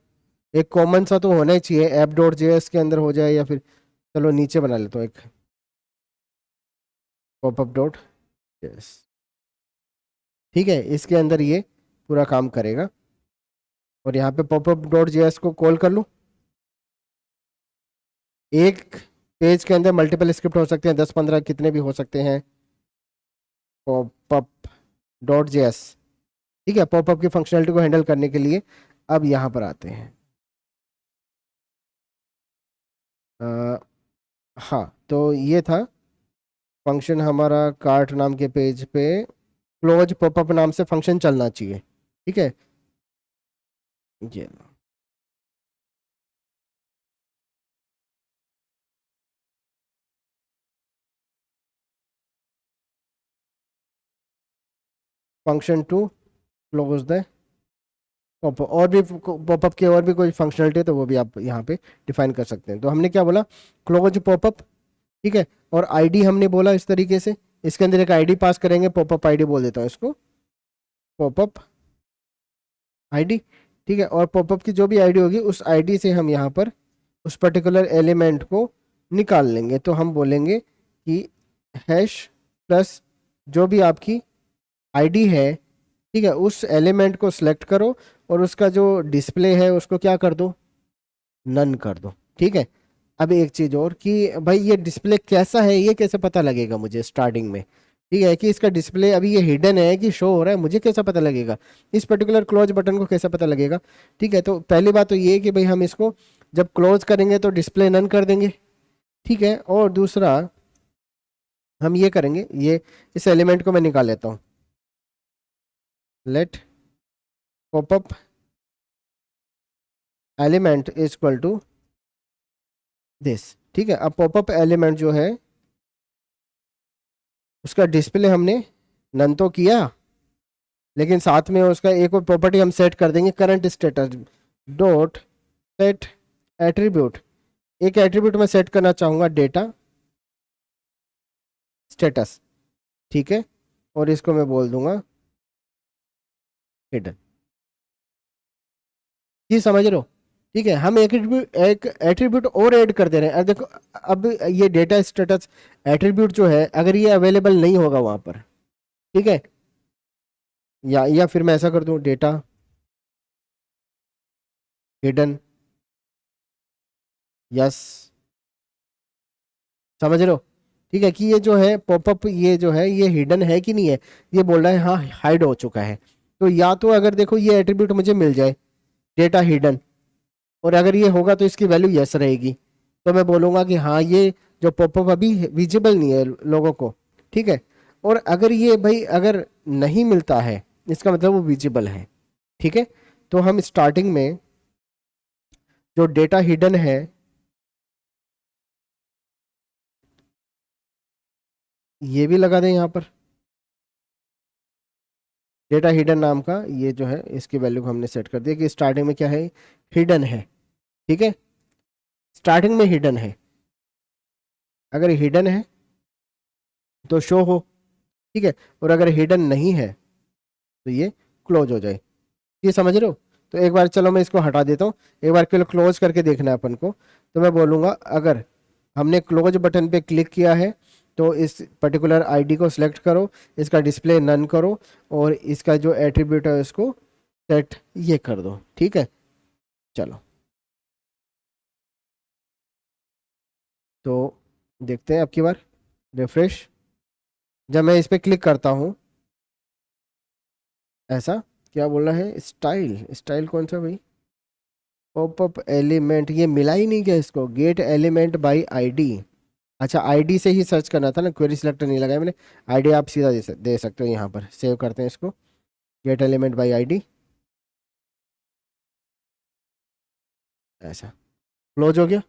एक कॉमन सा तो होना ही चाहिए, app.js के अंदर हो जाए या फिर, चलो नीचे बना लेता हूँ एक pop-up.js, ठीक है, इसके अंदर ये पूरा काम करेगा। और यहाँ पे पॉपअप डॉट जेएस को कॉल कर लूँ। एक पेज के अंदर मल्टीपल स्क्रिप्ट हो सकते हैं, 10-15 कितने भी हो सकते हैं। पॉपअप डॉट जेएस, ठीक है, पॉपअप की फंक्शनलिटी को हैंडल करने के लिए। अब यहाँ पर आते हैं। हाँ, तो ये था फंक्शन हमारा। कार्ट नाम के पेज पे क्लोज पॉपअप नाम से फंक्शन चलना चाहिए, ठीक है। ये function to close the popup. और भी पॉपअप की और भी कोई फंक्शनलिटी है तो वो भी आप यहाँ पे डिफाइन कर सकते हैं। तो हमने क्या बोला, क्लोज पॉपअप, ठीक है। और आईडी हमने बोला इस तरीके से, इसके अंदर एक आईडी पास करेंगे, पॉपअप आईडी बोल देता हूँ इसको, पॉपअप आईडी, ठीक है। और पॉपअप की जो भी आईडी होगी उस आईडी से हम यहाँ पर उस पर्टिकुलर एलिमेंट को निकाल लेंगे। तो हम बोलेंगे कि हैश प्लस जो भी आपकी आईडी है, ठीक है, उस एलिमेंट को सिलेक्ट करो और उसका जो डिस्प्ले है उसको क्या कर दो, नन कर दो, ठीक है। अब एक चीज और कि भाई ये डिस्प्ले कैसा है, ये कैसे पता लगेगा मुझे स्टार्टिंग में, ठीक है, कि इसका डिस्प्ले अभी ये हिडन है कि शो हो रहा है, मुझे कैसा पता लगेगा, इस पर्टिकुलर क्लोज बटन को कैसे पता लगेगा, ठीक है। तो पहली बात तो ये है कि भाई हम इसको जब क्लोज करेंगे तो डिस्प्ले नन कर देंगे, ठीक है। और दूसरा हम ये करेंगे, ये इस एलिमेंट को मैं निकाल लेता हूँ, let popup element is equal to this, ठीक है। अब पॉपअप एलिमेंट जो है उसका डिस्प्ले हमने नन तो किया, लेकिन साथ में उसका एक और प्रॉपर्टी हम सेट कर देंगे, current status dot set attribute. एक एट्रीब्यूट मैं सेट करना चाहूंगा डेटा स्टेटस, ठीक है। और इसको मैं बोल दूंगा हिडन, ये समझ रहे हो, ठीक है। हम एक एट्रीब्यूट और ऐड कर दे रहे हैं। अब देखो, अब ये डेटा स्टेटस एट्रीब्यूट जो है अगर ये अवेलेबल नहीं होगा वहां पर, ठीक है, या फिर मैं ऐसा कर दूं डेटा हिडन, यस, समझ रहे हो, ठीक है, कि ये जो है पॉपअप ये जो है ये हिडन है कि नहीं है, ये बोल रहा है हाँ हाइड हो चुका है। तो या तो अगर देखो ये एट्रीब्यूट मुझे मिल जाए डेटा हिडन, और अगर ये होगा तो इसकी वैल्यू यस रहेगी, तो मैं बोलूंगा कि हाँ ये जो पॉपअप अभी विजिबल नहीं है लोगों को, ठीक है। और अगर ये भाई अगर नहीं मिलता है इसका मतलब वो विजिबल है, ठीक है। तो हम स्टार्टिंग में जो डेटा हिडन है, ये भी लगा दें यहाँ पर, डेटा हिडन नाम का ये जो है इसकी वैल्यू को हमने सेट कर दिया कि स्टार्टिंग में क्या है, हिडन है, ठीक है, स्टार्टिंग में हिडन है। अगर हिडन है तो शो हो, ठीक है, और अगर हिडन नहीं है तो ये क्लोज हो जाए, ये समझ रहे हो। तो एक बार चलो मैं इसको हटा देता हूँ, एक बार के लिए क्लोज करके देखना है अपन को। तो मैं बोलूँगा अगर हमने क्लोज बटन पे क्लिक किया है तो इस पर्टिकुलर आईडी को सिलेक्ट करो, इसका डिस्प्ले नन करो, और इसका जो एट्रीब्यूट है उसको सेट ये कर दो, ठीक है। चलो तो देखते हैं अब की बार रिफ्रेश, जब मैं इस पर क्लिक करता हूँ ऐसा क्या बोल रहा है, स्टाइल, स्टाइल कौन सा भाई, पॉपअप एलिमेंट, ये मिला ही नहीं क्या इसको, गेट एलिमेंट बाय आईडी। अच्छा आईडी से ही सर्च करना था ना, क्वेरी सिलेक्टर नहीं लगाया मैंने, आईडी आप सीधा दे सकते हो। यहाँ पर सेव करते हैं इसको, गेट एलिमेंट बाय आईडी, ऐसा क्लोज हो गया,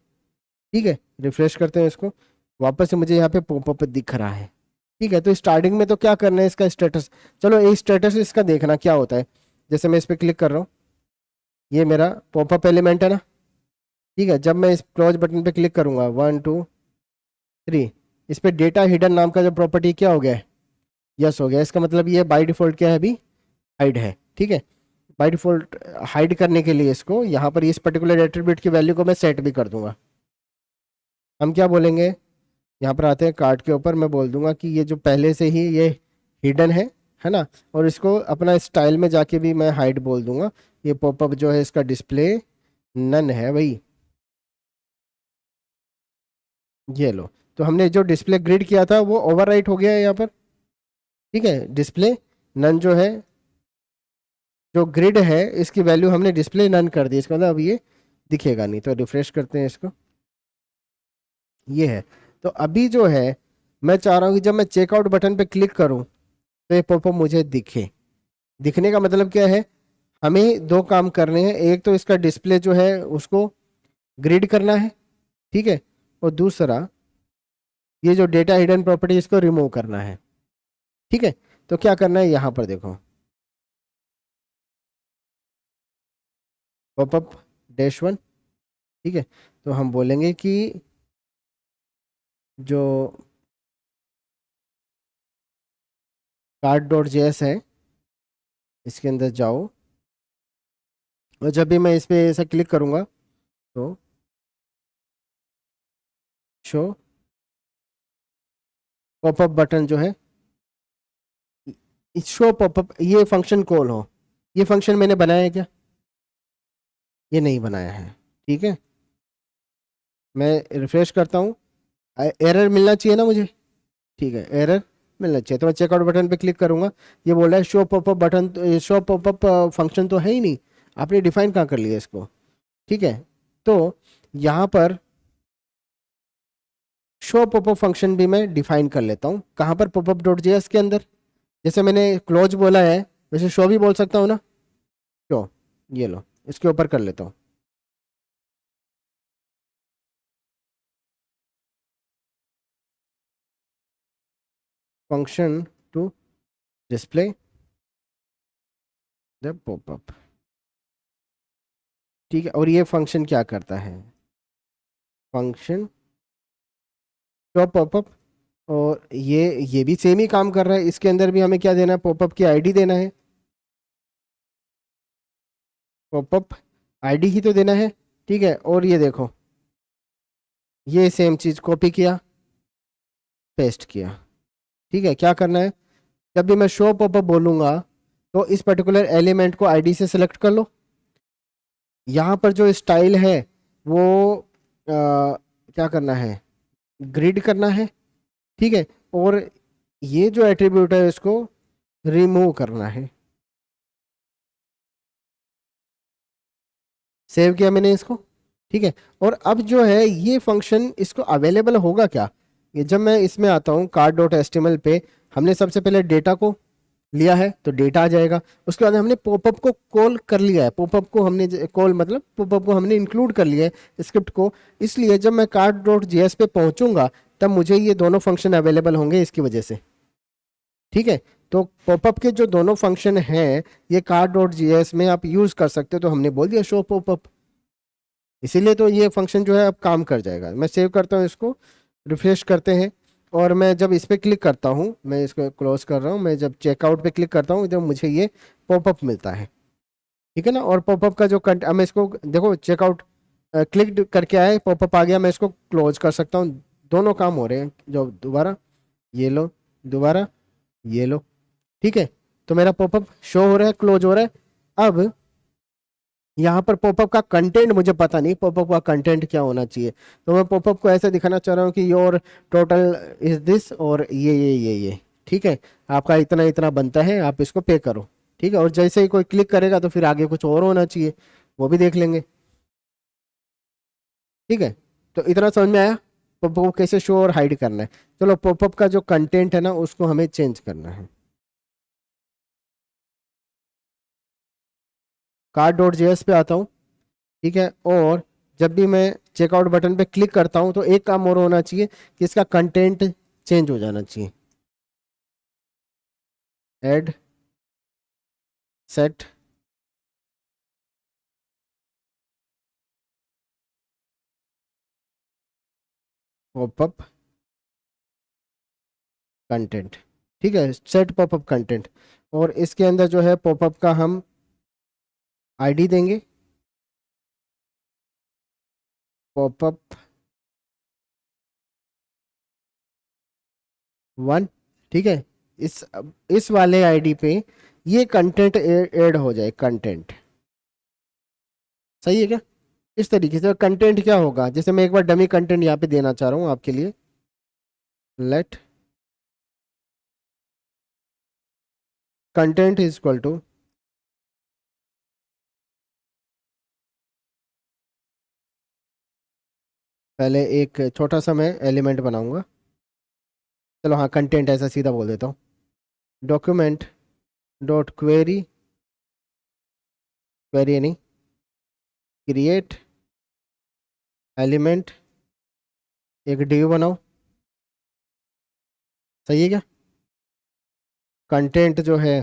ठीक है। रिफ्रेश करते हैं इसको, वापस से मुझे यहाँ पे पॉपअप दिख रहा है, ठीक है। तो स्टार्टिंग में तो क्या करना है, इसका स्टेटस, चलो ये स्टेटस इसका देखना क्या होता है। जैसे मैं इस पर क्लिक कर रहा हूँ, ये मेरा पॉपअप एलिमेंट है ना, ठीक है। जब मैं इस क्लोज बटन पे क्लिक करूंगा 1 2 3, इस पे डेटा हिडन नाम का जो प्रॉपर्टी क्या हो गया है, यस हो गया। इसका मतलब ये बाय डिफॉल्ट क्या है, अभी हाइड है, ठीक है। बाय डिफॉल्ट हाइड करने के लिए इसको यहाँ पर इस पर्टिकुलर एट्रीब्यूट की वैल्यू को मैं सेट भी कर दूंगा। हम क्या बोलेंगे, यहाँ पर आते हैं कार्ड के ऊपर, मैं बोल दूंगा कि ये जो पहले से ही ये हिडन है, है ना। और इसको अपना स्टाइल में जाके भी मैं हाइड बोल दूंगा, ये पॉपअप जो है इसका डिस्प्ले नन है भाई। ये लो, तो हमने जो डिस्प्ले ग्रिड किया था वो ओवरराइट हो गया है यहाँ पर। ठीक है, डिस्प्ले नन जो है, जो ग्रिड है इसकी वैल्यू हमने डिस्प्ले नन कर दी, इसका मतलब अब ये दिखेगा नहीं। तो रिफ्रेश करते हैं इसको, ये है। तो अभी जो है मैं चाह रहा हूँ कि जब मैं चेकआउट बटन पे क्लिक करूँ तो ये पॉपअप मुझे दिखे। दिखने का मतलब क्या है, हमें दो काम करने हैं, एक तो इसका डिस्प्ले जो है उसको ग्रिड करना है, ठीक है, और दूसरा ये जो डेटा हिडन प्रॉपर्टी इसको रिमूव करना है। ठीक है, तो क्या करना है यहाँ पर देखो, पॉपअप -1। ठीक है, तो हम बोलेंगे कि जो cart.js है इसके अंदर जाओ, और जब भी मैं इस पे ऐसा क्लिक करूंगा तो शो पॉपअप बटन जो है, शो पॉपअप, ये फंक्शन कॉल हो। ये फंक्शन मैंने बनाया है क्या? ये नहीं बनाया है। ठीक है, मैं रिफ्रेश करता हूँ, एरर मिलना चाहिए ना मुझे। ठीक है, एरर मिलना चाहिए, तो मैं चेकआउट बटन पे क्लिक करूंगा। ये बोल रहा है show popup button, show popup function तो है ही नहीं, आपने डिफाइन कहाँ कर लिया इसको। ठीक है, तो यहाँ पर शो पॉपअप फंक्शन भी मैं डिफाइन कर लेता हूँ, कहाँ पर, pop-up.js के अंदर। जैसे मैंने क्लोज बोला है वैसे शो भी बोल सकता हूँ ना। शो, ये लो, इसके ऊपर कर लेता हूँ, function to display the popup. ठीक है, और ये फंक्शन क्या करता है, फंक्शन शो पॉपअप, और ये भी सेम ही काम कर रहा है। इसके अंदर भी हमें क्या देना है, पॉपअप की आईडी देना है, पॉपअप आईडी ही तो देना है। ठीक है, और ये देखो, ये सेम चीज कॉपी किया, पेस्ट किया। ठीक है, क्या करना है, जब भी मैं शो पॉपअप बोलूंगा तो इस पर्टिकुलर एलिमेंट को आईडी से सिलेक्ट कर लो। यहाँ पर जो स्टाइल है वो क्या करना है, ग्रिड करना है। ठीक है, और ये जो एट्रीब्यूट है इसको रिमूव करना है। सेव किया मैंने इसको। ठीक है, और अब जो है ये फंक्शन इसको अवेलेबल होगा क्या, ये जब मैं इसमें आता हूँ cart.html पे, हमने सबसे पहले डेटा को लिया है तो डेटा आ जाएगा। उसके बाद हमने पॉपअप को कॉल कर लिया है, पॉपअप को हमने कॉल मतलब पॉपअप को हमने इंक्लूड कर लिया है स्क्रिप्ट को। इसलिए जब मैं cart.js पे पहुंचूंगा तब मुझे ये दोनों फंक्शन अवेलेबल होंगे इसकी वजह से। ठीक है, तो पॉपअप के जो दोनों फंक्शन हैं ये cart.js में आप यूज कर सकते हो, तो हमने बोल दिया शो पॉपअप, इसीलिए तो ये फंक्शन जो है अब काम कर जाएगा। मैं सेव करता हूँ इसको, रिफ्रेश करते हैं, और मैं जब इस पर क्लिक करता हूँ, मैं इसको क्लोज कर रहा हूँ, मैं जब चेकआउट पे क्लिक करता हूँ जब मुझे ये पॉपअप मिलता है। ठीक है ना, और पॉपअप का जो कंट, अब मैं इसको देखो चेकआउट क्लिक करके आए, पॉपअप आ गया, मैं इसको क्लोज कर सकता हूँ। दोनों काम हो रहे हैं, जो दोबारा ये लो, दोबारा ये लो। ठीक है, तो मेरा पॉपअप शो हो रहा है, क्लोज हो रहा है। अब यहाँ पर पॉपअप का कंटेंट मुझे पता नहीं, पॉपअप का कंटेंट क्या होना चाहिए, तो मैं पॉपअप को ऐसे दिखाना चाह रहा हूँ कि योर टोटल इज दिस, और ये। ठीक है, आपका इतना इतना बनता है, आप इसको पे करो। ठीक है, और जैसे ही कोई क्लिक करेगा तो फिर आगे कुछ और होना चाहिए, वो भी देख लेंगे। ठीक है, तो इतना समझ में आया पॉपअप को कैसे शो और हाइड करना है। चलो, पॉपअप का जो कंटेंट है ना उसको हमें चेंज करना है। cart.js पे आता हूँ। ठीक है, और जब भी मैं चेकआउट बटन पे क्लिक करता हूं तो एक काम और होना चाहिए कि इसका कंटेंट चेंज हो जाना चाहिए। Add set popup content. ठीक है, सेट पॉपअप कंटेंट, और इसके अंदर जो है पॉपअप का हम आईडी देंगे, पॉपअप 1। ठीक है, इस वाले आईडी पे ये कंटेंट ऐड हो जाए, कंटेंट। सही है क्या? इस तरीके से कंटेंट क्या होगा, जैसे मैं एक बार डमी कंटेंट यहाँ पे देना चाह रहा हूँ आपके लिए। Let content is equal to, पहले एक छोटा सा मैं एलिमेंट बनाऊंगा। चलो हाँ, कंटेंट ऐसा सीधा बोल देता हूँ। डॉक्यूमेंट डॉट क्वेरी, क्वेरी नहीं, क्रिएट एलिमेंट, एक डिव बनाओ। सही है क्या? कंटेंट जो है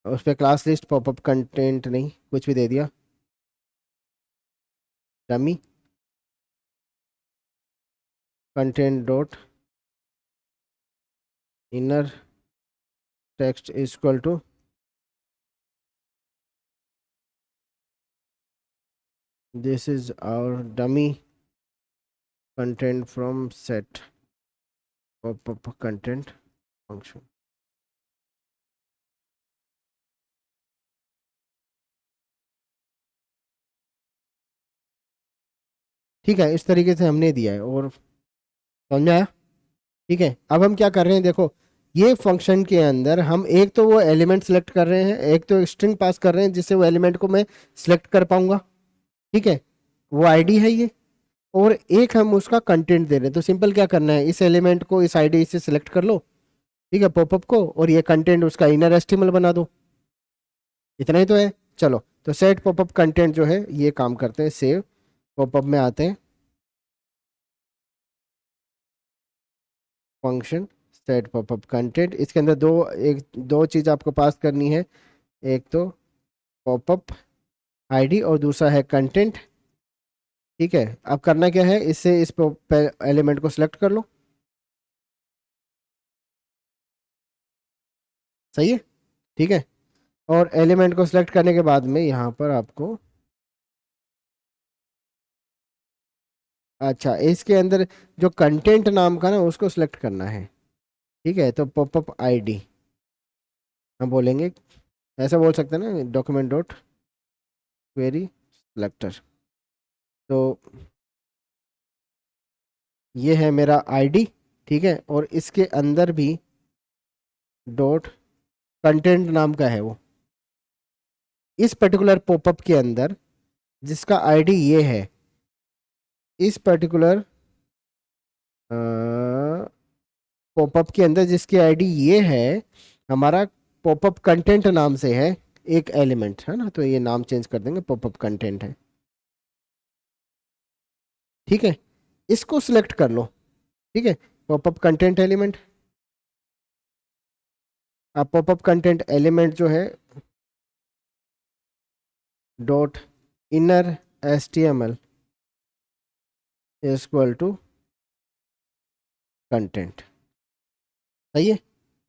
उस पर क्लास लिस्ट पॉपअप कंटेंट नहीं, कुछ भी दे दिया, dummy content dot inner text is equal to, this is our dummy content from set popup content function. ठीक है, इस तरीके से हमने दिया है, और समझ में आया? ठीक है, अब हम क्या कर रहे हैं, देखो ये फंक्शन के अंदर हम एक तो वो एलिमेंट सेलेक्ट कर रहे हैं, एक तो स्ट्रिंग पास कर रहे हैं जिससे वो एलिमेंट को मैं सिलेक्ट कर पाऊंगा। ठीक है, वो आईडी है ये, और एक हम उसका कंटेंट दे रहे हैं। तो सिंपल क्या करना है, इस एलिमेंट को इस आईडी से सिलेक्ट कर लो, ठीक है, पॉपअप को, और ये कंटेंट उसका इनर एस्टिमल बना दो। इतना ही तो है। चलो, तो सेट पॉपअप कंटेंट जो है ये काम करते हैं, सेव पॉपअप में आते हैं, फंक्शन सेट पॉपअप कंटेंट। इसके अंदर दो चीज आपको पास करनी है, एक तो पॉपअप आईडी और दूसरा है कंटेंट। ठीक है, अब करना क्या है, इससे इस एलिमेंट को सिलेक्ट कर लो। सही है? ठीक है, और एलिमेंट को सिलेक्ट करने के बाद में यहाँ पर आपको, अच्छा, इसके अंदर जो कंटेंट नाम का ना उसको सिलेक्ट करना है। ठीक है, तो पॉपअप आईडी हम बोलेंगे, ऐसा बोल सकते हैं ना, डॉक्यूमेंट डॉट क्वेरी सिलेक्टर। तो ये है मेरा आईडी। ठीक है, और इसके अंदर भी डॉट कंटेंट नाम का है वो, इस पर्टिकुलर पॉपअप के अंदर जिसका आईडी ये है, इस पर्टिकुलर पॉपअप के अंदर जिसकी आईडी ये है, हमारा पॉपअप कंटेंट नाम से है एक एलिमेंट, है ना, तो ये नाम चेंज कर देंगे, पॉपअप कंटेंट है। ठीक है, इसको सिलेक्ट कर लो। ठीक है, पॉपअप कंटेंट एलिमेंट। अब पॉपअप कंटेंट एलिमेंट जो है dot inner HTML equal to content. सही है?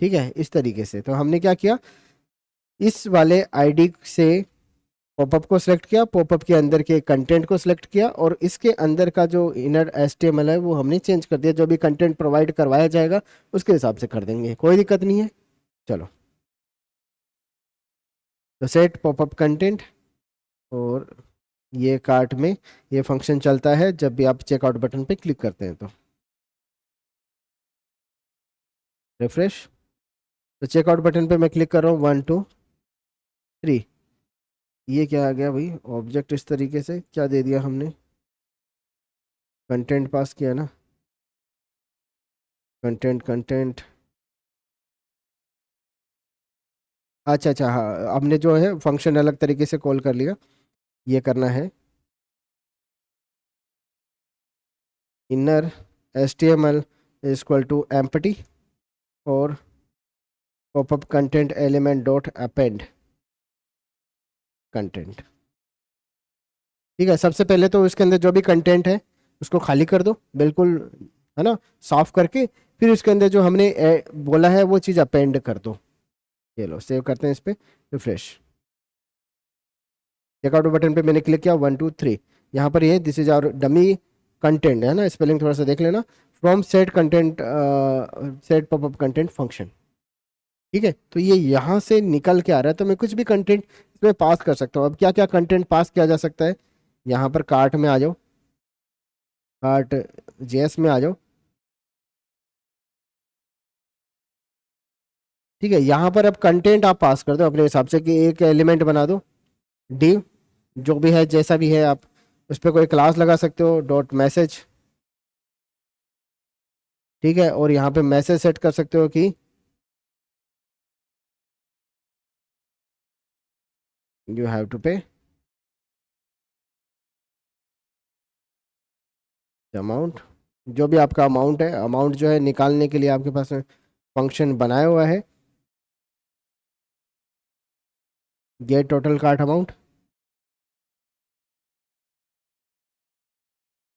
ठीक है, इस तरीके से तो हमने क्या किया, इस वाले आईडी से पॉपअप को सिलेक्ट किया, पॉपअप के अंदर के कंटेंट को सिलेक्ट किया, और इसके अंदर का जो इनर एचटीएमएल है वो हमने चेंज कर दिया। जो भी कंटेंट प्रोवाइड करवाया जाएगा उसके हिसाब से कर देंगे, कोई दिक्कत नहीं है। चलो, तो सेट पॉपअप कंटेंट, और ये कार्ट में ये फंक्शन चलता है जब भी आप चेकआउट बटन पे क्लिक करते हैं। तो रिफ्रेश, तो चेकआउट बटन पे मैं क्लिक कर रहा हूँ, 1 2 3, ये क्या आ गया भाई, ऑब्जेक्ट इस तरीके से क्या दे दिया हमने, कंटेंट पास किया ना, कंटेंट कंटेंट, अच्छा अच्छा, हाँ, हमने जो है फंक्शन अलग तरीके से कॉल कर लिया। ये करना है inner HTML equal to empty, और popup content element dot append content. ठीक है, सबसे पहले तो इसके अंदर जो भी कंटेंट है उसको खाली कर दो बिल्कुल, है ना, साफ करके, फिर इसके अंदर जो हमने बोला है वो चीज़ अपेंड कर दो। ये लो, सेव करते हैं इस पे, रिफ्रेश, चेकआउट बटन पे मैंने क्लिक किया, 1 2 3, यहाँ पर ये this is our dummy content, है ना, स्पेलिंग थोड़ा सा देख लेना, from set content, set popup content function. ठीक है, तो ये यहाँ से निकल के आ रहा है, तो मैं कुछ भी कंटेंट इसमें पास कर सकता हूँ। अब क्या क्या कंटेंट पास किया जा सकता है, यहाँ पर कार्ट में आ जाओ, कार्ट जेएस में आ जाओ। ठीक है, यहाँ पर अब कंटेंट आप पास कर दो अपने हिसाब से कि एक एलिमेंट बना दो, div जो भी है जैसा भी है, आप उस पर कोई क्लास लगा सकते हो, डॉट मैसेज। ठीक है, और यहाँ पे मैसेज सेट कर सकते हो कि यू हैव टू पे अमाउंट, जो भी आपका अमाउंट है, अमाउंट जो है निकालने के लिए आपके पास फंक्शन बनाया हुआ है, गेट टोटल कार्ट अमाउंट।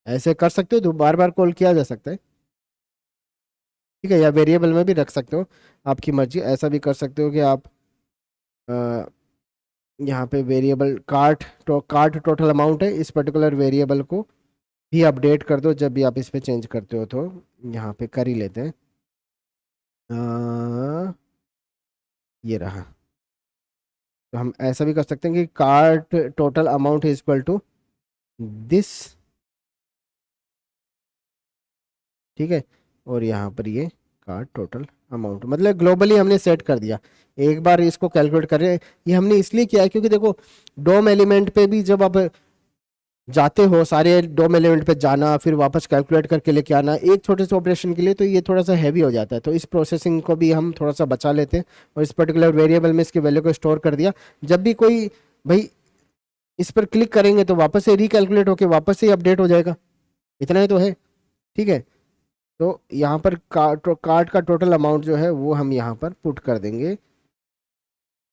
ऐसे कर सकते हो, तो बार बार कॉल किया जा सकता है। ठीक है, या वेरिएबल में भी रख सकते हो, आपकी मर्जी। ऐसा भी कर सकते हो कि आप अ, यहाँ पे वेरिएबल कार्ट टोटल अमाउंट है, इस पर्टिकुलर वेरिएबल को भी अपडेट कर दो जब भी आप इस पे चेंज करते हो, तो यहाँ पे कर ही लेते हैं। अ, ये रहा। तो हम ऐसा भी कर सकते हैं कि cart total amount is equal to this. ठीक है, और यहाँ पर ये कार्ट टोटल अमाउंट, मतलब ग्लोबली हमने सेट कर दिया। एक बार इसको कैलकुलेट करें, ये हमने इसलिए किया है क्योंकि देखो, डोम एलिमेंट पे भी जब आप जाते हो, सारे डोम एलिमेंट पे जाना, फिर वापस कैलकुलेट करके लेके आना एक छोटे से ऑपरेशन के लिए, तो ये थोड़ा सा हैवी हो जाता है। तो इस प्रोसेसिंग को भी हम थोड़ा सा बचा लेते हैं, और इस पर्टिकुलर वेरिएबल में इसकी वैल्यू को स्टोर कर दिया। जब भी कोई भाई इस पर क्लिक करेंगे तो वापस से रिकैलकुलेट होके वापस से अपडेट हो जाएगा। इतना ही तो है। ठीक है, तो यहाँ पर कार्ड का टोटल अमाउंट जो है वो हम यहाँ पर पुट कर देंगे।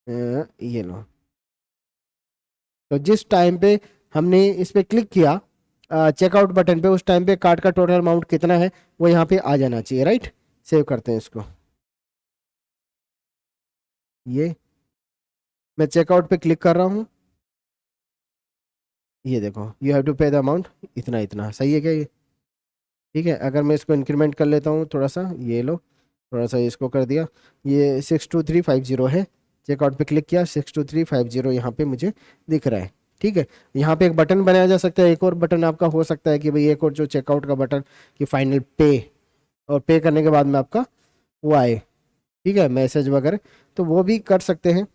ये लो, तो जिस टाइम पे हमने इस पे क्लिक किया चेकआउट बटन पे, उस टाइम पे कार्ड का टोटल अमाउंट कितना है वो यहाँ पे आ जाना चाहिए, राइट। सेव करते हैं इसको। ये मैं चेकआउट पे क्लिक कर रहा हूँ, ये देखो, यू हैव टू पे द अमाउंट, इतना इतना सही है क्या ये। ठीक है, अगर मैं इसको इंक्रीमेंट कर लेता हूँ थोड़ा सा, ये लो, थोड़ा सा इसको कर दिया, ये 62350 है। चेकआउट पे क्लिक किया, 62350 यहाँ पे मुझे दिख रहा है। ठीक है, यहाँ पे एक बटन बनाया जा सकता है, एक और बटन आपका हो सकता है कि भाई एक और जो चेकआउट का बटन, कि फाइनल पे, और पे करने के बाद में आपका वो आए, ठीक है, मैसेज वगैरह, तो वो भी कर सकते हैं।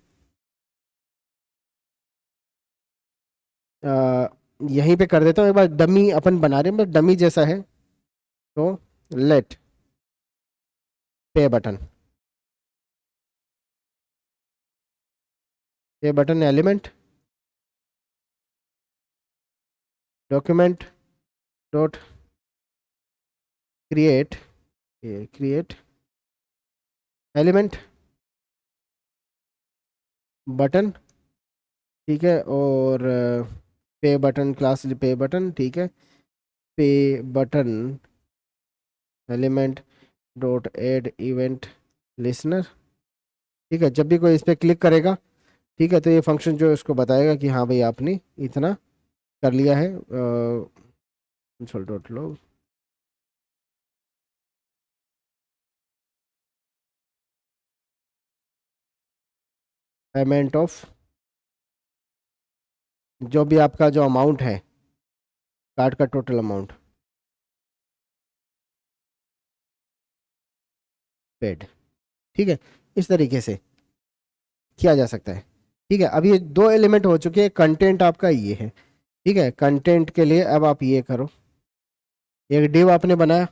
अ, यहीं पे कर देता हूँ एक बार, डमी अपन बना रहे हैं, बट डमी जैसा है, तो लेट पे बटन, पे button element document dot create, create element button. ठीक है, और पे बटन क्लास पे बटन, ठीक है, pay button element dot add event listener. ठीक है, जब भी कोई इस पर क्लिक करेगा, ठीक है, तो ये फंक्शन जो है उसको बताएगा कि हाँ भाई आपने इतना कर लिया है। डॉट लो, पेमेंट ऑफ, जो भी आपका जो अमाउंट है, कार्ड का टोटल अमाउंट पेड। ठीक है, इस तरीके से किया जा सकता है। ठीक है, अब ये दो एलिमेंट हो चुके हैं, कंटेंट आपका ये है। ठीक है, कंटेंट के लिए अब आप ये करो, एक डिव आपने बनाया।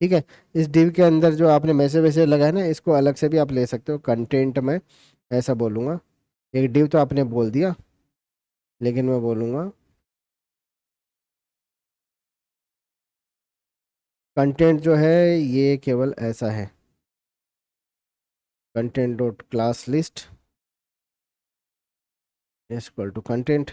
ठीक है, इस डिव के अंदर जो आपने मैसेज वैसेज लगाया ना, इसको अलग से भी आप ले सकते हो, कंटेंट में ऐसा बोलूँगा। एक डिव तो आपने बोल दिया, लेकिन मैं बोलूँगा कंटेंट जो है ये केवल ऐसा है, content dot class list equal to content.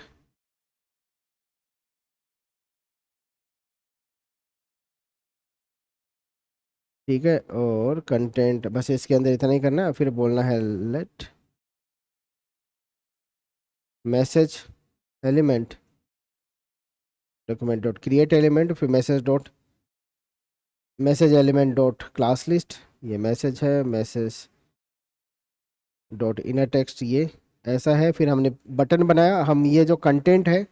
ठीक है, और कंटेंट बस इसके अंदर इतना ही करना है, फिर बोलना है let message element document dot create element, फिर message element dot class list, ये मैसेज है, मैसेज डॉट इनर टेक्स्ट, ये ऐसा है। फिर हमने बटन बनाया, हम ये जो कंटेंट है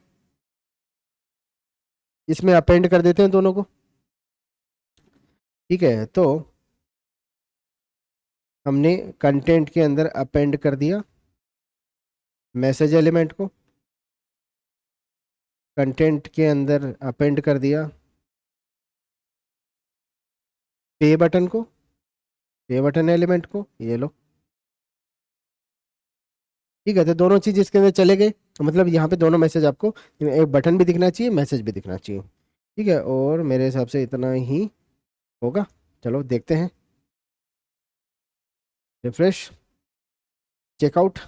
इसमें अपेंड कर देते हैं दोनों को। ठीक है, तो हमने कंटेंट के अंदर अपेंड कर दिया मैसेज एलिमेंट को, कंटेंट के अंदर अपेंड कर दिया पे बटन को, पे बटन एलिमेंट को, ये लो। ठीक है, तो दोनों चीज इसके अंदर चले गए, तो मतलब यहाँ पे दोनों मैसेज आपको, एक बटन भी दिखना चाहिए, मैसेज भी दिखना चाहिए। ठीक है, और मेरे हिसाब से इतना ही होगा। चलो देखते हैं, रिफ्रेश, चेकआउट।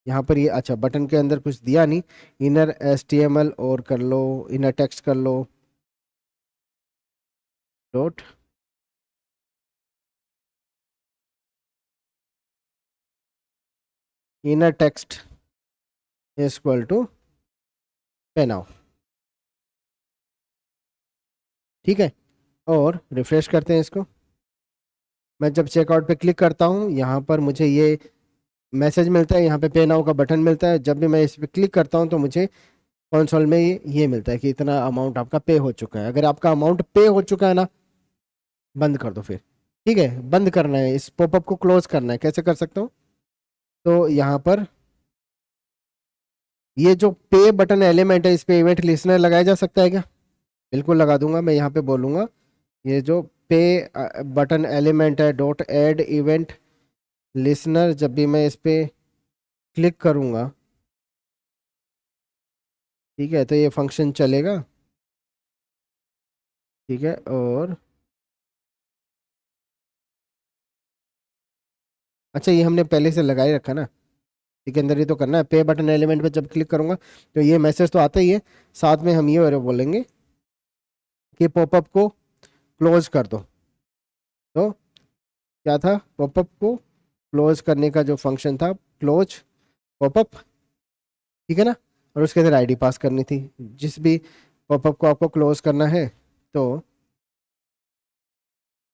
यहाँ पर ये अच्छा बटन के अंदर कुछ दिया नहीं, इनर HTML और कर लो, इनर टेक्स्ट कर लो, dot inner text equal to pay now. ठीक है, और रिफ्रेश करते हैं इसको। मैं जब चेकआउट पे क्लिक करता हूँ यहाँ पर मुझे ये मैसेज मिलता है, यहाँ पे पे नाउ का बटन मिलता है। जब भी मैं इस पर क्लिक करता हूँ तो मुझे कंसोल में ये मिलता है कि इतना अमाउंट आपका पे हो चुका है। अगर आपका अमाउंट पे हो चुका है ना, बंद कर दो फिर। ठीक है, बंद करना है, इस पॉपअप को क्लोज करना है। कैसे कर सकता हूँ? तो यहाँ पर ये जो पे बटन एलिमेंट है, इस पे इवेंट लिसनर लगाया जा सकता है क्या? बिल्कुल लगा दूंगा। मैं यहाँ पे बोलूंगा ये जो पे बटन एलिमेंट है डॉट ऐड इवेंट लिसनर, जब भी मैं इस पे क्लिक करूंगा, ठीक है, तो ये फंक्शन चलेगा। ठीक है, और अच्छा ये हमने पहले से लगाए रखा ना, ठीक है, अंदर ही तो करना है। पे बटन एलिमेंट पे जब क्लिक करूंगा तो ये मैसेज तो आता ही है, साथ में हम ये और बोलेंगे कि पॉपअप को क्लोज कर दो। तो क्या था, पॉपअप को क्लोज करने का जो फंक्शन था, क्लोज पॉपअप। ठीक है ना, और उसके अंदर आईडी पास करनी थी। जिस भी पॉपअप को आपको क्लोज करना है तो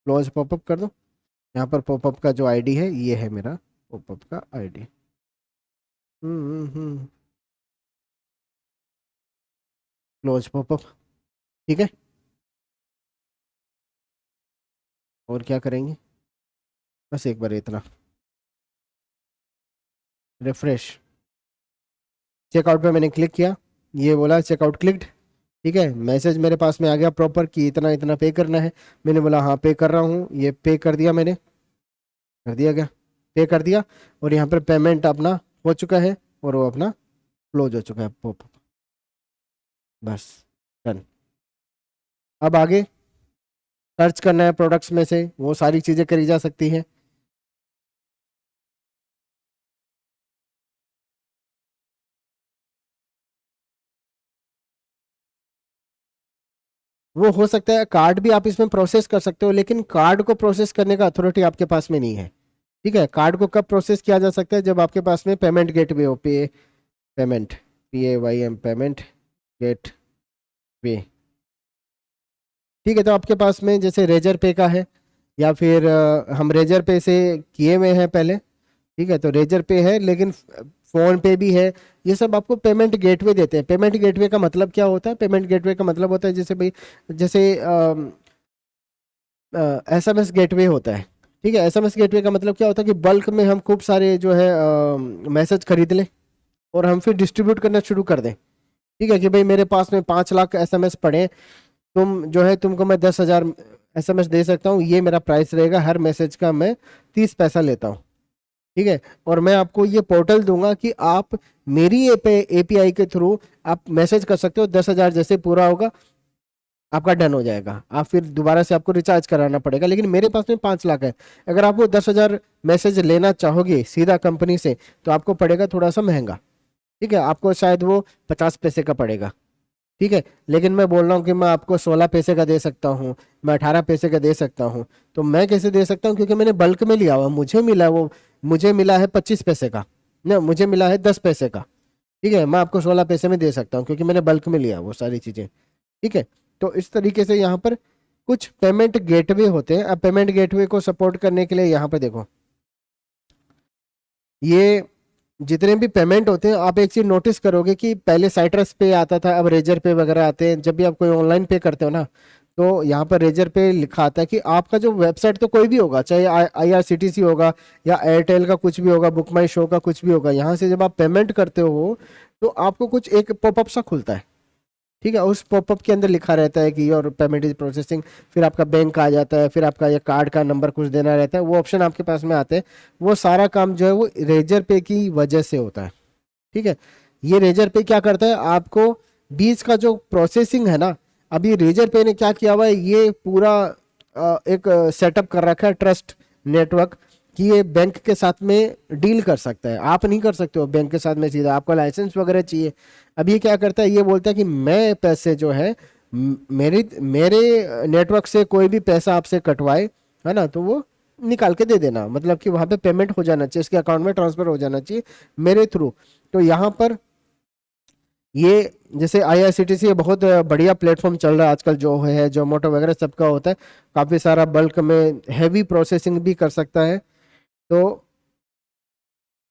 क्लोज पॉपअप कर दो। यहाँ पर पॉपअप का जो आईडी है ये है मेरा पॉपअप का आईडी। Close popup. ठीक है, और क्या करेंगे, बस एक बार इतना, रिफ्रेश। चेकआउट पे मैंने क्लिक किया, ये बोला चेकआउट क्लिक्ड। ठीक है, मैसेज मेरे पास में आ गया प्रॉपर कि इतना इतना पे करना है। मैंने बोला हाँ पे कर रहा हूँ, ये पे कर दिया मैंने, कर दिया क्या, पे कर दिया। और यहाँ पर पेमेंट अपना हो चुका है और वो अपना क्लोज हो चुका है पॉप। बस, डन। अब आगे सर्च करना है प्रोडक्ट्स में से, वो सारी चीज़ें करी जा सकती हैं। वो हो सकता है कार्ड भी आप इसमें प्रोसेस कर सकते हो, लेकिन कार्ड को प्रोसेस करने का अथॉरिटी आपके पास में नहीं है। ठीक है, कार्ड को कब प्रोसेस किया जा सकता है, जब आपके पास में पेमेंट गेटवे हो, पे पेमेंट, PAYM पेमेंट गेटवे। ठीक है, तो आपके पास में जैसे रेजर पे का है, या फिर हम रेजर पे से किए हुए हैं पहले। ठीक है, तो रेजर पे है, लेकिन फोन पे भी है। ये सब आपको पेमेंट गेटवे देते हैं। पेमेंट गेटवे का मतलब क्या होता है? पेमेंट गेटवे का मतलब होता है जैसे भाई, जैसे SMS गेटवे होता है। ठीक है, SMS गेटवे का मतलब क्या होता है कि बल्क में हम खूब सारे जो है मैसेज खरीद लें और हम फिर डिस्ट्रीब्यूट करना शुरू कर दें। ठीक है, कि भाई मेरे पास में 5 लाख SMS पड़े, तुम जो है तुमको मैं 10,000 SMS दे सकता हूँ, ये मेरा प्राइस रहेगा, हर मैसेज का मैं 30 पैसा लेता हूँ। ठीक है, और मैं आपको ये पोर्टल दूंगा कि आप मेरी API के थ्रू आप मैसेज कर सकते हो। 10,000 जैसे पूरा होगा आपका डन हो जाएगा, आप फिर दोबारा से आपको रिचार्ज कराना पड़ेगा। लेकिन मेरे पास में 5 लाख है, अगर आप वो 10,000 मैसेज लेना चाहोगे सीधा कंपनी से तो आपको पड़ेगा थोड़ा सा महंगा। ठीक है, आपको शायद वो 50 पैसे का पड़ेगा। ठीक है, लेकिन मैं बोल रहा हूँ कि मैं आपको 16 पैसे का दे सकता हूँ, मैं 18 पैसे का दे सकता हूँ। तो मैं कैसे दे सकता हूँ? क्योंकि मैंने बल्क में लिया हुआ, मुझे मिला है 25 पैसे का, ना मुझे मिला है 10 पैसे का। ठीक है, मैं आपको 16 पैसे में दे सकता हूँ क्योंकि मैंने बल्क में लिया वो सारी चीज़ें। ठीक है, तो इस तरीके से यहाँ पर कुछ पेमेंट गेटवे होते हैं। अब पेमेंट गेटवे को सपोर्ट करने के लिए यहाँ पर देखो, ये जितने भी पेमेंट होते हैं, आप एक चीज नोटिस करोगे कि पहले साइट्रस पे आता था, अब रेजर पे वगैरह आते हैं। जब भी आप कोई ऑनलाइन पे करते हो ना, तो यहाँ पर रेजर पे लिखा आता है कि आपका जो वेबसाइट तो कोई भी होगा, चाहे IRCTC होगा या एयरटेल का कुछ भी होगा, बुक माई शो का कुछ भी होगा, यहाँ से जब आप पेमेंट करते हो तो आपको कुछ एक पॉपअप सा खुलता है। ठीक है, उस पॉपअप के अंदर लिखा रहता है कि योर पेमेंट इज प्रोसेसिंग, फिर आपका बैंक आ जाता है, फिर आपका ये कार्ड का नंबर कुछ देना रहता है, वो ऑप्शन आपके पास में आते हैं। वो सारा काम जो है वो रेजर पे की वजह से होता है। ठीक है, ये रेजर पे क्या करता है, आपको बीच का जो प्रोसेसिंग है ना, अभी रेजर पे ने क्या किया हुआ है, ये पूरा एक सेटअप कर रखा है ट्रस्ट नेटवर्क, कि ये बैंक के साथ में डील कर सकता है। आप नहीं कर सकते हो बैंक के साथ में सीधा, आपको लाइसेंस वगैरह चाहिए। अब ये क्या करता है, ये बोलता है कि मैं पैसे जो है मेरे मेरे नेटवर्क से कोई भी पैसा आपसे कटवाए, है ना, तो वो निकाल के दे देना, मतलब कि वहां पे पेमेंट हो जाना चाहिए, इसके अकाउंट में ट्रांसफर हो जाना चाहिए मेरे थ्रू। तो यहाँ पर ये जैसे IRCTC बहुत बढ़िया प्लेटफॉर्म चल रहा है आजकल, जो है जोमेटो वगैरह सबका होता है, काफ़ी सारा बल्क में हैवी प्रोसेसिंग भी कर सकता है। तो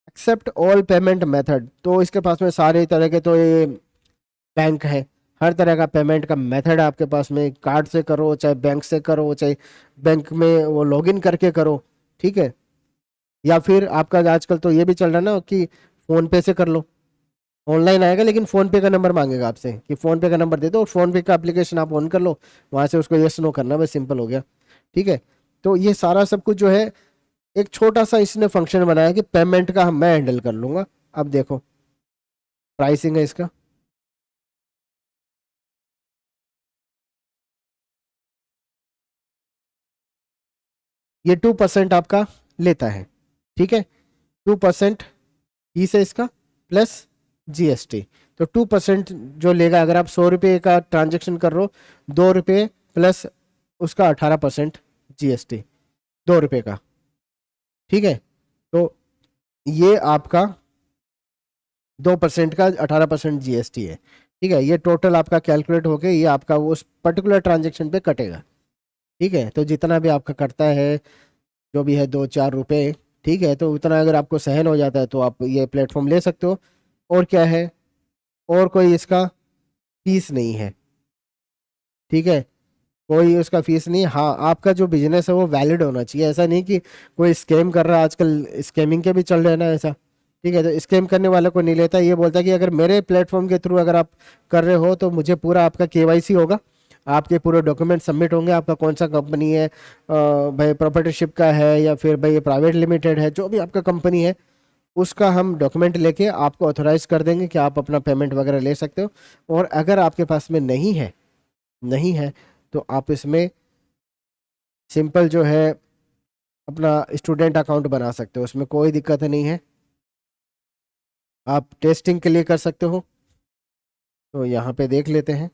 एक्सेप्ट ऑल पेमेंट मेथड, तो इसके पास में सारे तरह के, तो ये बैंक है, हर तरह का पेमेंट का मेथड आपके पास में, कार्ड से करो चाहे बैंक से करो, चाहे बैंक में वो लॉगिन करके करो। ठीक है, या फिर आपका आजकल तो ये भी चल रहा है ना कि फोन पे से कर लो, ऑनलाइन आएगा लेकिन फोन पे का नंबर मांगेगा आपसे, कि फोन पे का नंबर दे दो और फोन पे का एप्लीकेशन आप ऑन कर लो, वहां से उसको यस नो करना, बस सिंपल हो गया। ठीक है, तो ये सारा सब कुछ जो है एक छोटा सा इसने फंक्शन बनाया कि पेमेंट का मैं हैंडल कर लूंगा। अब देखो प्राइसिंग है इसका, ये 2% आपका लेता है। ठीक है, 2% फीस है इसका, प्लस GST। तो 2% जो लेगा, अगर आप 100 रुपये का ट्रांजेक्शन कर रहे हो, 2 रुपये प्लस उसका 18% GST, 2 रुपये का। ठीक है, तो ये आपका 2% का 18% GST है। ठीक है, ये टोटल आपका कैलकुलेट होके ये आपका वो उस पर्टिकुलर ट्रांजेक्शन पे कटेगा। ठीक है, तो जितना भी आपका कटता है, जो भी है 2-4 रुपए, ठीक है, तो उतना अगर आपको सहन हो जाता है तो आप ये प्लेटफॉर्म ले सकते हो। और क्या है, और कोई इसका फीस नहीं है। ठीक है, कोई उसका फीस नहीं। हाँ, आपका जो बिजनेस है वो वैलिड होना चाहिए, ऐसा नहीं कि कोई स्कैम कर रहा है, आजकल स्कैमिंग के भी चल रहे हैं ना ऐसा। ठीक है, तो स्कैम करने वाले को नहीं लेता, ये बोलता है कि अगर मेरे प्लेटफॉर्म के थ्रू अगर आप कर रहे हो तो मुझे पूरा आपका KYC होगा, आपके पूरे डॉक्यूमेंट सबमिट होंगे, आपका कौन सा कंपनी है, भाई प्रॉपर्टीशिप का है या फिर भाई प्राइवेट लिमिटेड है, जो भी आपका कंपनी है, उसका हम डॉक्यूमेंट लेके आपको ऑथोराइज कर देंगे कि आप अपना पेमेंट वगैरह ले सकते हो। और अगर आपके पास में नहीं है तो आप इसमें सिंपल जो है अपना स्टूडेंट अकाउंट बना सकते हो, उसमें कोई दिक्कत नहीं है, आप टेस्टिंग के लिए कर सकते हो। तो यहाँ पे देख लेते हैं।